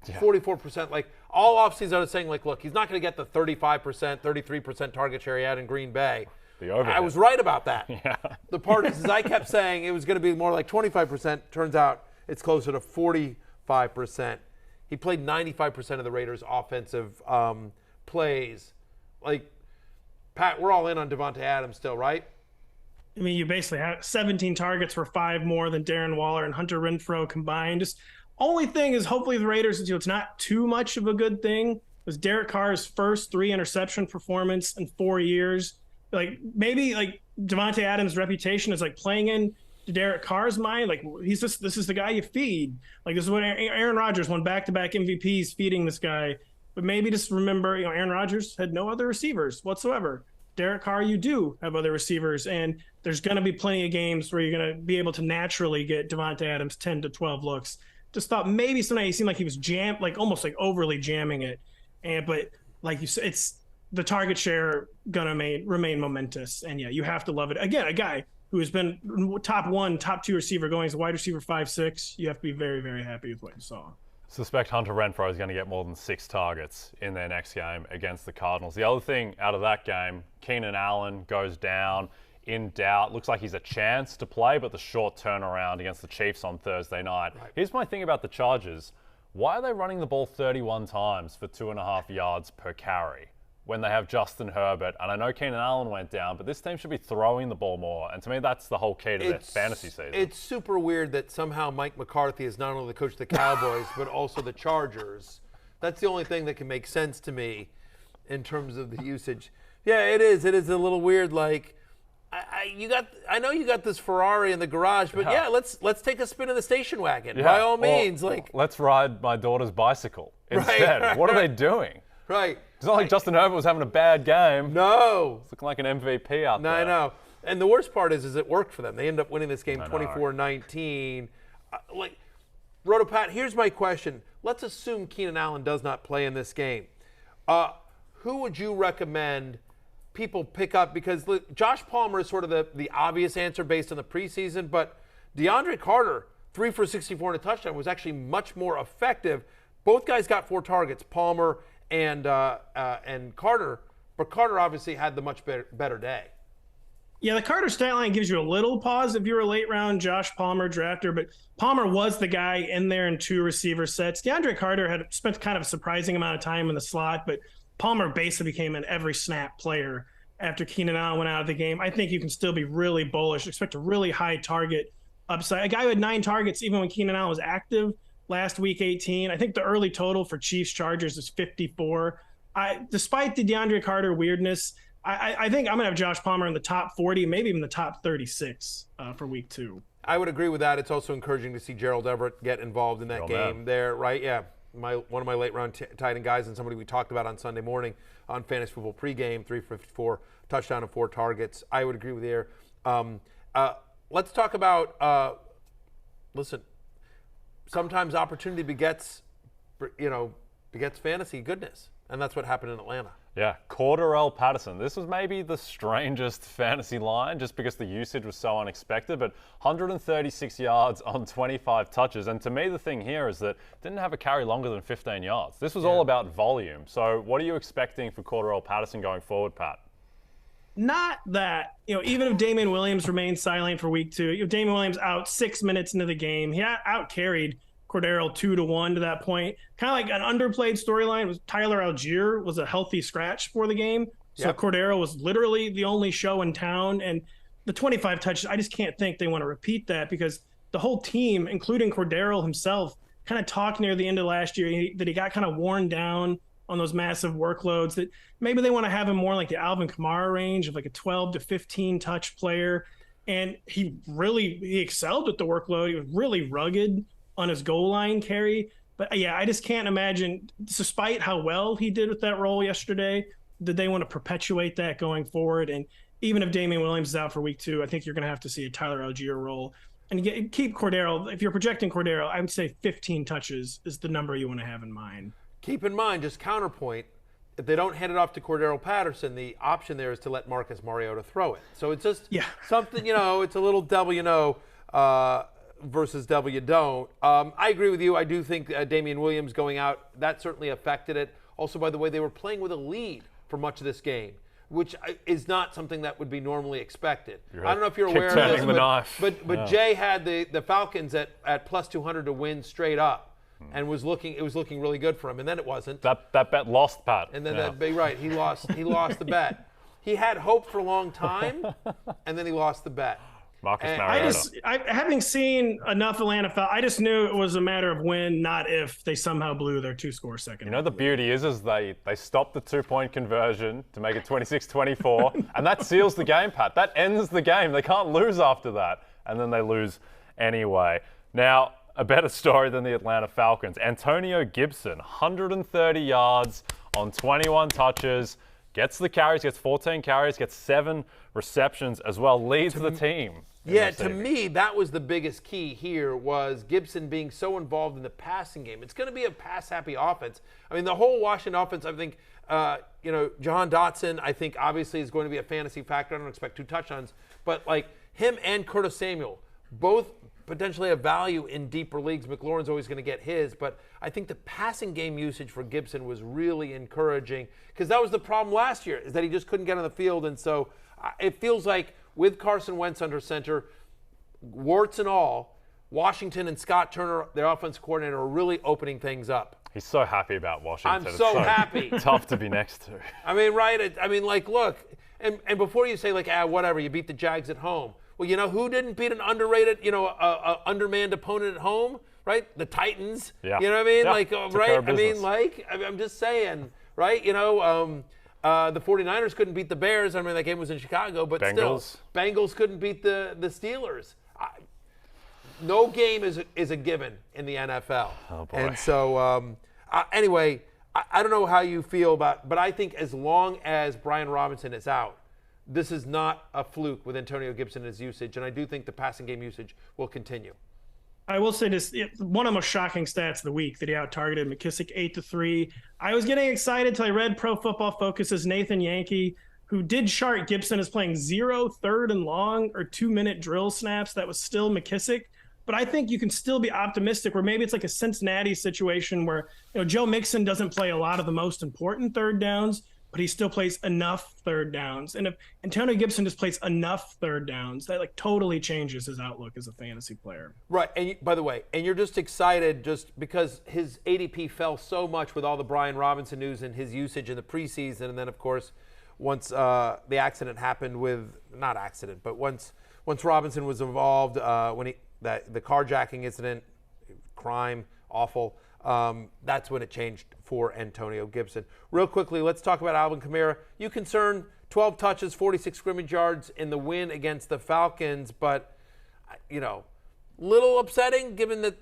Yeah. 44%. Like all offseason, I was saying, like, look, he's not going to get the 35%, 33% target share he had in Green Bay. I was right about that. Yeah. The part is I kept saying it was going to be more like 25%. Turns out it's closer to 45%. He played 95% of the Raiders' offensive plays. Like, Pat, we're all in on Devonta Adams still, right? I mean, you basically have 17 targets for 5 more than Darren Waller and Hunter Renfrow combined. Just only thing is hopefully the Raiders, it's not too much of a good thing. It was Derek Carr's first 3 interception performance in 4 years. Like maybe like Devonta Adams' reputation is like playing in Derek Carr's mind. Like this is the guy you feed. Like this is what Aaron Rodgers won back-to-back MVPs feeding this guy. But maybe just remember, Aaron Rodgers had no other receivers whatsoever. Derek Carr, you do have other receivers, and there's going to be plenty of games where you're going to be able to naturally get Devonta Adams 10 to 12 looks. Just thought maybe tonight he seemed like he was almost like overly jamming it. But like you said, it's the target share going to remain momentous. And yeah, you have to love it. Again, a guy who has been top 1, top 2 receiver going as a wide receiver 5'6", you have to be very, very happy with what you saw. Suspect Hunter Renfrow is going to get more than 6 targets in their next game against the Cardinals. The other thing out of that game, Keenan Allen goes down in doubt. Looks like he's a chance to play, but the short turnaround against the Chiefs on Thursday night. Right. Here's my thing about the Chargers. Why are they running the ball 31 times for 2.5 yards per carry when they have Justin Herbert? And I know Keenan Allen went down, but this team should be throwing the ball more. And to me, that's the whole key to their fantasy season. It's super weird that somehow Mike McCarthy is not only the coach of the Cowboys, but also the Chargers. That's the only thing that can make sense to me in terms of the usage. Yeah, it is. It is a little weird. Like, I know you got this Ferrari in the garage, but yeah, let's take a spin in the station wagon. Yeah. By all means. Let's ride my daughter's bicycle instead. Right. What are they doing? Right. It's not like Justin Herbert was having a bad game. No. It's looking like an MVP out there. I know. And the worst part is it worked for them. They end up winning this game 24-19. RotoPat, here's my question. Let's assume Keenan Allen does not play in this game. Who would you recommend people pick up? Because look, Josh Palmer is sort of the obvious answer based on the preseason, but DeAndre Carter, 3 for 64 and a touchdown, was actually much more effective. Both guys got 4 targets, Palmer and Carter, but Carter obviously had the much better day. Yeah, the Carter stat line gives you a little pause if you're a late-round Josh Palmer drafter, but Palmer was the guy in there in 2 receiver sets. DeAndre Carter had spent kind of a surprising amount of time in the slot, but Palmer basically became an every snap player after Keenan Allen went out of the game. I think you can still be really bullish, expect a really high target upside. A guy who had 9 targets even when Keenan Allen was active last week 18. I think the early total for Chiefs-Chargers is 54. Despite the DeAndre Carter weirdness, I think I'm going to have Josh Palmer in the top 40, maybe even the top 36 for week 2. I would agree with that. It's also encouraging to see Gerald Everett get involved in that game there, right? Yeah, one of my late-round tight end guys and somebody we talked about on Sunday morning on Fantasy Football pregame, 354, touchdown and 4 targets. I would agree with you there. Let's talk about, listen, sometimes opportunity begets fantasy goodness, and that's what happened in Atlanta. Yeah, Cordarrelle Patterson. This was maybe the strangest fantasy line just because the usage was so unexpected, but 136 yards on 25 touches. And to me, the thing here is that didn't have a carry longer than 15 yards. This was all about volume. So what are you expecting for Cordarrelle Patterson going forward, Pat? Not that, even if Damian Williams remains silent for week 2, Damian Williams out 6 minutes into the game, he out-carried Cordarrelle 2-1 to that point. Kind of like an underplayed storyline was Tyler Algier was a healthy scratch for the game. So Cordarrelle was literally the only show in town. And the 25 touches, I just can't think they want to repeat that because the whole team, including Cordarrelle himself, kind of talked near the end of last year that he got kind of worn down on those massive workloads, that maybe they want to have him more like the Alvin Kamara range of like a 12 to 15 touch player. And he excelled at the workload. He was really rugged on his goal line carry. But yeah, I just can't imagine, despite how well he did with that role yesterday, did they want to perpetuate that going forward? And even if Damian Williams is out for week 2, I think you're going to have to see a Tyler Algier role. And keep Cordarrelle, if you're projecting Cordarrelle, I would say 15 touches is the number you want to have in mind. Keep in mind, just counterpoint, if they don't hand it off to Cordarrelle Patterson, the option there is to let Marcus Mariota throw it. So it's just something, it's a little devil versus devil you don't. I agree with you. I do think Damian Williams going out, that certainly affected it. Also, by the way, they were playing with a lead for much of this game, which is not something that would be normally expected. I don't know if you're aware of this, but Jay had the Falcons at plus 200 to win straight up. And it was looking really good for him, and then it wasn't. That bet lost, Pat. And then he lost the bet. He had hope for a long time, and then he lost the bet. Marcus Mariota. Having seen enough Atlanta Falcons, I just knew it was a matter of when, not if, they somehow blew their 2-score second. The beauty is they stopped the 2-point conversion to make it 26-24, and that seals the game, Pat. That ends the game. They can't lose after that, and then they lose anyway. Now, a better story than the Atlanta Falcons. Antonio Gibson, 130 yards on 21 touches, gets the carries, gets 14 carries, gets 7 receptions as well, leads the team. Yeah, to me, that was the biggest key here was Gibson being so involved in the passing game. It's going to be a pass-happy offense. I mean, the whole Washington offense, I think, Jahan Dotson, I think, obviously is going to be a fantasy factor. I don't expect 2 touchdowns. But, him and Curtis Samuel, both potentially have value in deeper leagues. McLaurin's always going to get his, but I think the passing game usage for Gibson was really encouraging because that was the problem last year, is that he just couldn't get on the field. And so it feels like with Carson Wentz under center, warts and all, Washington and Scott Turner, their offensive coordinator, are really opening things up. He's so happy about Washington. I'm so happy. Tough to be next to. I mean, right? Look, and before you say, whatever, you beat the Jags at home. Well, who didn't beat an underrated, undermanned opponent at home, right? The Titans. Yeah. You know what I mean? Yeah. Right? I mean, I'm just saying, right? The 49ers couldn't beat the Bears. I mean, that game was in Chicago, but still, Bengals couldn't beat the Steelers. No game is a given in the NFL. Oh, boy. And so, anyway, I don't know how you feel about, but I think as long as Brian Robinson is out, this is not a fluke with Antonio Gibson and his usage, and I do think the passing game usage will continue. I will say this, one of the most shocking stats of the week that he out-targeted McKissick 8-3. I was getting excited until I read Pro Football Focus's Nathan Yankee, who did chart Gibson as playing 0 third and long or 2-minute drill snaps. That was still McKissick. But I think you can still be optimistic where maybe it's like a Cincinnati situation where Joe Mixon doesn't play a lot of the most important third downs, but he still plays enough third downs. And if Antonio Gibson just plays enough third downs, that like totally changes his outlook as a fantasy player. Right. And by the way, and you're just excited just because his ADP fell so much with all the Brian Robinson news and his usage in the preseason. And then, of course, once the accident happened once Robinson was involved, the carjacking incident, crime, awful, that's when it changed for Antonio Gibson. Real quickly, let's talk about Alvin Kamara. You concerned 12 touches, 46 scrimmage yards in the win against the Falcons, but, little upsetting given that,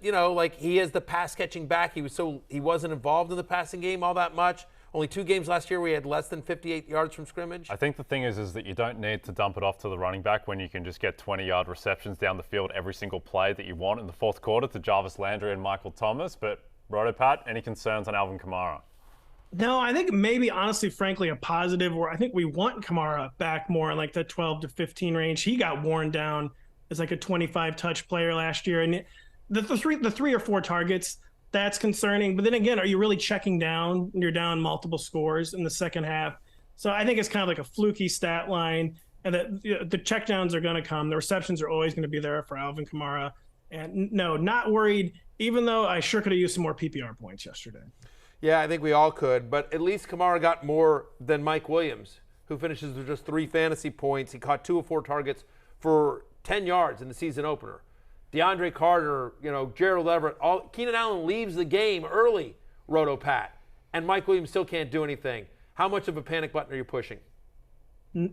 he is the pass-catching back. He wasn't involved in the passing game all that much. Only 2 games last year where he had less than 58 yards from scrimmage. I think the thing is that you don't need to dump it off to the running back when you can just get 20-yard receptions down the field every single play that you want in the fourth quarter to Jarvis Landry and Michael Thomas. But RotoPat, any concerns on Alvin Kamara? No, I think maybe, honestly, frankly, a positive where I think we want Kamara back more in like the 12 to 15 range. He got worn down as like a 25-touch player last year. And the 3 or 4 targets, that's concerning. But then again, are you really checking down when you're down multiple scores in the second half? So I think it's kind of like a fluky stat line, and that the checkdowns are going to come. The receptions are always going to be there for Alvin Kamara. And no, not worried, even though I sure could have used some more PPR points yesterday. Yeah, I think we all could. But at least Kamara got more than Mike Williams, who finishes with just 3 fantasy points. He caught 2 of 4 targets for 10 yards in the season opener. DeAndre Carter, Gerald Everett, Keenan Allen leaves the game early, RotoPat, and Mike Williams still can't do anything. How much of a panic button are you pushing?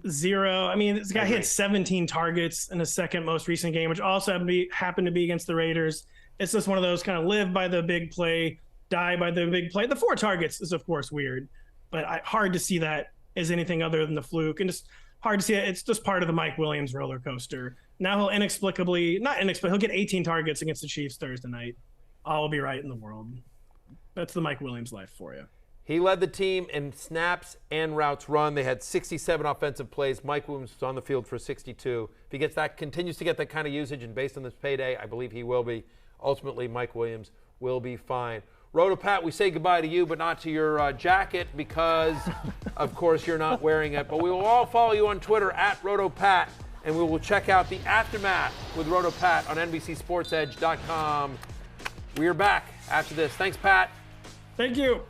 0. I mean, this guy hit 17 targets in his second most recent game, which also happened to be against the Raiders. It's just one of those kind of live by the big play, die by the big play. The 4 targets is, of course, weird, but hard to see that as anything other than the fluke, and just hard to see it. It's just part of the Mike Williams roller coaster. Now he'll he'll get 18 targets against the Chiefs Thursday night. All will be right in the world. That's the Mike Williams life for you. He led the team in snaps and routes run. They had 67 offensive plays. Mike Williams was on the field for 62. If he continues to get that kind of usage, and based on this payday, I believe he will be. Ultimately, Mike Williams will be fine. RotoPat, we say goodbye to you, but not to your jacket because, of course, you're not wearing it. But we will all follow you on Twitter at RotoPat, and we will check out the aftermath with RotoPat on NBCSportsEdge.com. We are back after this. Thanks, Pat. Thank you.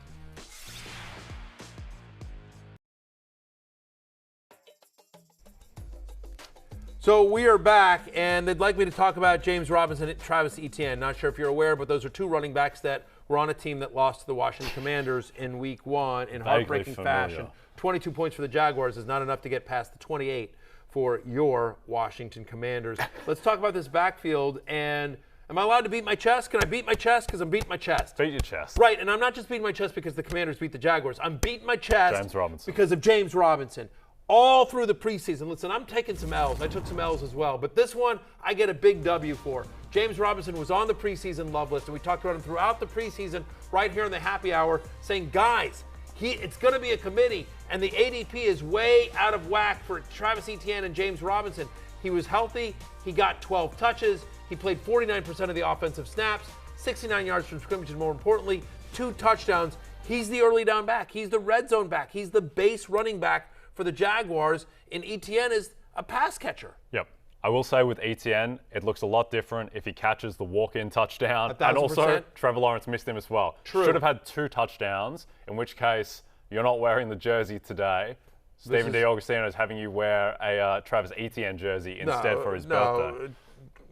So we are back, and they'd like me to talk about James Robinson and Travis Etienne. Not sure if you're aware, but those are 2 running backs that were on a team that lost to the Washington Commanders in Week 1 in heartbreaking fashion. 22 points for the Jaguars is not enough to get past the 28 for your Washington Commanders. Let's talk about this backfield. And am I allowed to beat my chest? Can I beat my chest? Because I'm beating my chest. Beat your chest. Right, and I'm not just beating my chest because the Commanders beat the Jaguars. I'm beating my chest because of James Robinson. All through the preseason. Listen, I'm taking some L's. I took some L's as well. But this one, I get a big W for. James Robinson was on the preseason love list, and we talked about him throughout the preseason right here in the happy hour, saying, guys, it's going to be a committee, and the ADP is way out of whack for Travis Etienne and James Robinson. He was healthy. He got 12 touches. He played 49% of the offensive snaps, 69 yards from scrimmage, and more importantly, 2 touchdowns. He's the early down back. He's the red zone back. He's the base running back for the Jaguars, and Etienne is a pass catcher. Yep. I will say with Etienne, it looks a lot different if he catches the walk-in touchdown. 1,000%. And also, Trevor Lawrence missed him as well. True. Should have had 2 touchdowns, in which case you're not wearing the jersey today. Stephen D'Agostino is having you wear a Travis Etienne jersey instead for his birthday.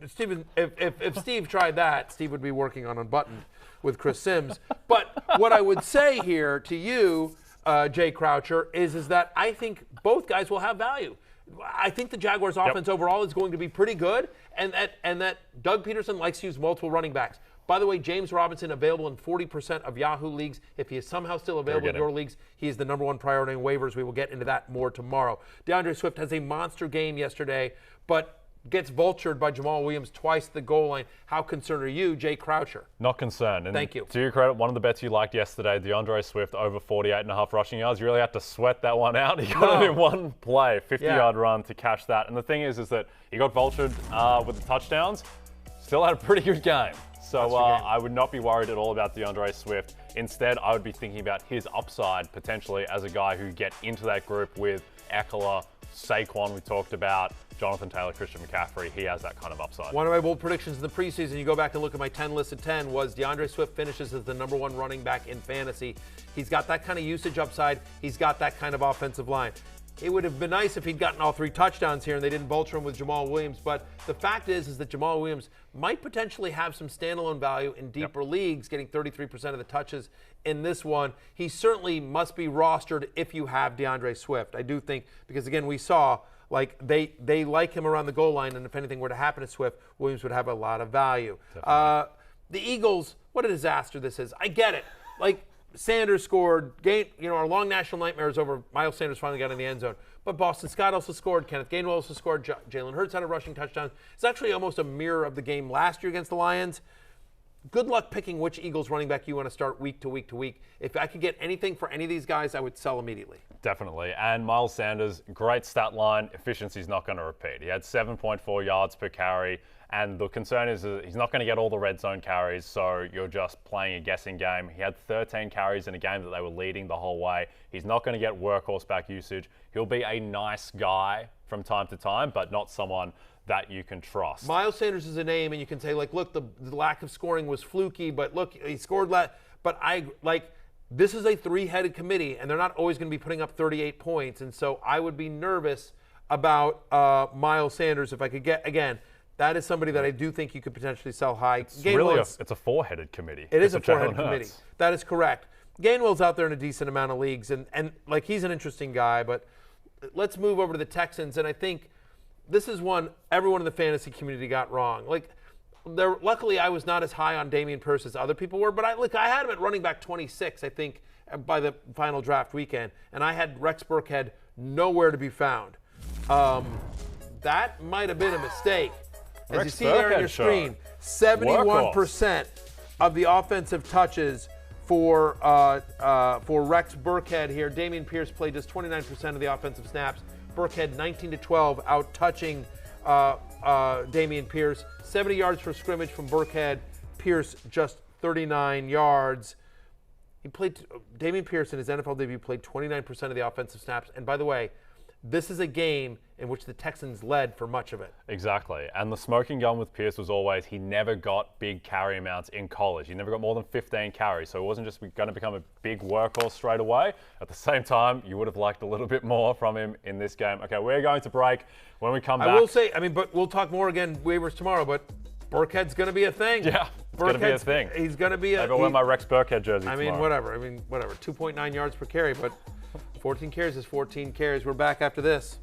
Stephen, if Steve tried that, Steve would be working on Unbuttoned with Chris Sims. But what I would say here to you, Jay Croucher, is that I think both guys will have value. I think the Jaguars' offense overall is going to be pretty good, and that Doug Peterson likes to use multiple running backs. By the way, James Robinson available in 40% of Yahoo leagues. If he is somehow still available in your leagues, he is the number 1 priority in waivers. We will get into that more tomorrow. DeAndre Swift has a monster game yesterday, but gets vultured by Jamal Williams twice at the goal line. How concerned are you, Jay Croucher? Not concerned. And thank you. To your credit, one of the bets you liked yesterday, DeAndre Swift over 48.5 rushing yards. You really had to sweat that one out. He got it in one play, 50-yard run to cash that. And the thing is that he got vultured with the touchdowns. still had a pretty good game. So I would not be worried at all about DeAndre Swift. Instead, I would be thinking about his upside potentially as a guy who get into that group with Eckler, Saquon we talked about, Jonathan Taylor, Christian McCaffrey. He has that kind of upside. One of my bold predictions in the preseason, you go back and look at my 10 list of 10, was DeAndre Swift finishes as the #1 running back in fantasy. He's got that kind of usage upside. He's got that kind of offensive line. It would have been nice if he'd gotten all 3 touchdowns here and they didn't vulture him with Jamal Williams. But the fact is that Jamal Williams might potentially have some standalone value in deeper leagues, getting 33% of the touches in this one. He certainly must be rostered if you have DeAndre Swift. I do think, because again, we saw like they like him around the goal line, and if anything were to happen to Swift, Williams would have a lot of value. The Eagles, what a disaster this is. I get it. Like, Sanders scored. Our long national nightmare is over. Miles Sanders finally got in the end zone. But Boston Scott also scored. Kenneth Gainwell also scored. Jalen Hurts had a rushing touchdown. It's actually almost a mirror of the game last year against the Lions. Good luck picking which Eagles running back you want to start week to week to week. If I could get anything for any of these guys, I would sell immediately. Definitely. And Miles Sanders, great stat line. Efficiency is not going to repeat. He had 7.4 yards per carry. And the concern is that he's not going to get all the red zone carries, so you're just playing a guessing game. He had 13 carries in a game that they were leading the whole way. He's not going to get workhorse back usage. He'll be a nice guy from time to time, but not someone that you can trust. Miles Sanders is a name, and you can say, like, look, the lack of scoring was fluky, but look, he scored but this is a 3-headed committee, and they're not always going to be putting up 38 points, and so I would be nervous about Miles Sanders if I could get, again, that is somebody that I do think you could potentially sell high. It's a 4-headed committee. It is a 4-headed committee. That is correct. Gainwell's out there in a decent amount of leagues, and like, he's an interesting guy, but let's move over to the Texans, and I think this is one everyone in the fantasy community got wrong. Like, luckily, I was not as high on Dameon Pierce as other people were, but I had him at running back 26, I think, by the final draft weekend, and I had Rex Burkhead nowhere to be found. That might have been a mistake. As you see there on your screen, 71% of the offensive touches for Rex Burkhead here. Dameon Pierce played just 29% of the offensive snaps. Burkhead 19-12, out touching Dameon Pierce. 70 yards for scrimmage from Burkhead. Pierce just 39 yards. Dameon Pierce in his NFL debut played 29% of the offensive snaps. And by the way, this is a game in which the Texans led for much of it. Exactly. And the smoking gun with Pierce was always he never got big carry amounts in college. He never got more than 15 carries. So it wasn't just going to become a big workhorse straight away. At the same time, you would have liked a little bit more from him in this game. Okay, we're going to break. When we come back. I will say, but we'll talk more again, waivers tomorrow, but Burkhead's going to be a thing. Yeah, it's going to be a thing. He's going to be a... Maybe I'll wear my Rex Burkhead jersey tomorrow. Whatever. 2.9 yards per carry, but 14 carries is 14 carries. We're back after this.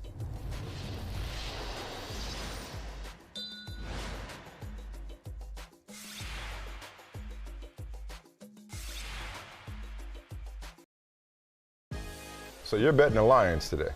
So you're betting the Lions today?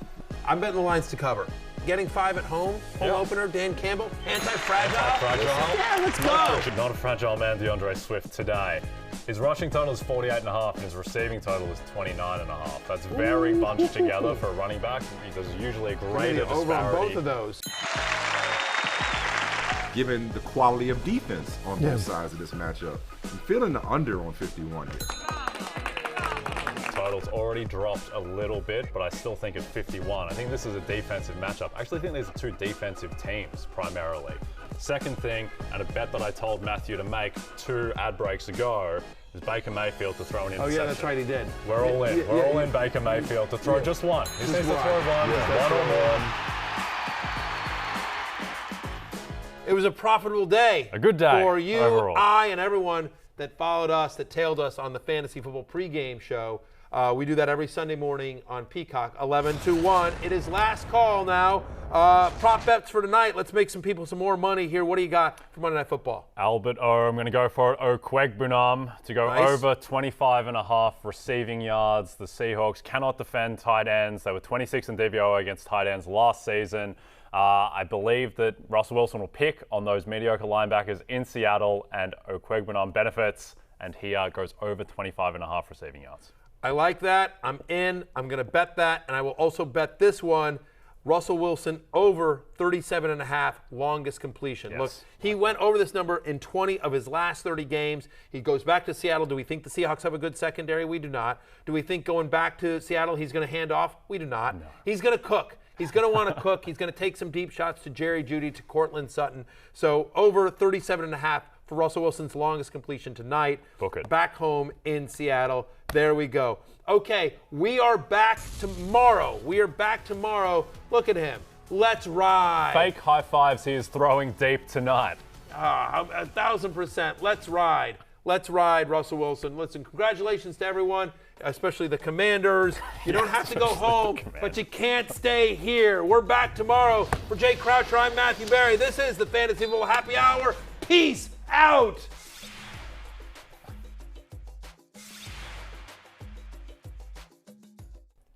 I'm betting the Lions to cover. Getting 5 at home opener, Dan Campbell, anti-fragile. Yeah, let's go. Not a fragile man, DeAndre Swift today. His rushing total is 48.5 and his receiving total is 29.5. That's very bunched together for a running back. There's usually a greater disparity. Over on both of those. Given the quality of defense on both sides of this matchup, I'm feeling the under on 51 here. Total's already dropped a little bit, but I still think at 51. I think this is a defensive matchup. I actually think these are 2 defensive teams primarily. Second thing, and a bet that I told Matthew to make 2 ad breaks ago, is Baker Mayfield to throw an interception. Oh yeah, that's right, he did. We're all in. We're all in Baker Mayfield to throw just one. He needs to throw one. One or more. It was a profitable day. A good day for you, overall. I, and everyone that followed us, that tailed us on the Fantasy Football pregame show. We do that every Sunday morning on Peacock, 11 to 1. It is last call now. Prop bets for tonight. Let's make some people some more money here. What do you got for Monday Night Football? Albert O. I'm going to go for Okwegbunam to go over 25.5 receiving yards. The Seahawks cannot defend tight ends. They were 26 in DVOA against tight ends last season. I believe that Russell Wilson will pick on those mediocre linebackers in Seattle, and Okwegbunam benefits, and he goes over 25.5 receiving yards. I like that. I'm in. I'm going to bet that, and I will also bet this one. Russell Wilson over 37.5 longest completion. Yes. Look, he went over this number in 20 of his last 30 games. He goes back to Seattle. Do we think the Seahawks have a good secondary? We do not. Do we think going back to Seattle he's going to hand off? We do not. No. He's going to cook. He's going to want to cook. He's going to take some deep shots to Jerry Jeudy, to Cortland Sutton. So over 37.5 for Russell Wilson's longest completion tonight. Book it. Back home in Seattle. There we go. Okay, we are back tomorrow. Look at him. Let's ride. Fake high fives he is throwing deep tonight. 1,000%. Let's ride. Let's ride, Russell Wilson. Listen, congratulations to everyone, especially the Commanders. You don't have to go home, but you can't stay here. We're back tomorrow. For Jay Croucher, I'm Matthew Berry. This is the Fantasy Football Happy Hour. Peace out.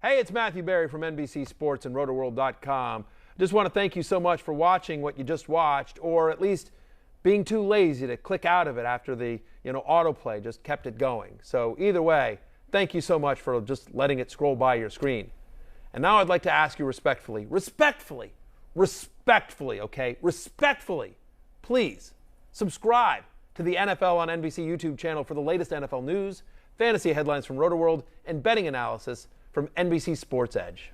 Hey, it's Matthew Berry from NBC Sports and Rotoworld.com. Just want to thank you so much for watching what you just watched, or at least being too lazy to click out of it after the autoplay just kept it going. So either way, thank you so much for just letting it scroll by your screen. And now I'd like to ask you respectfully, please subscribe to the NFL on NBC YouTube channel for the latest NFL news, fantasy headlines from Rotoworld, and betting analysis from NBC Sports Edge.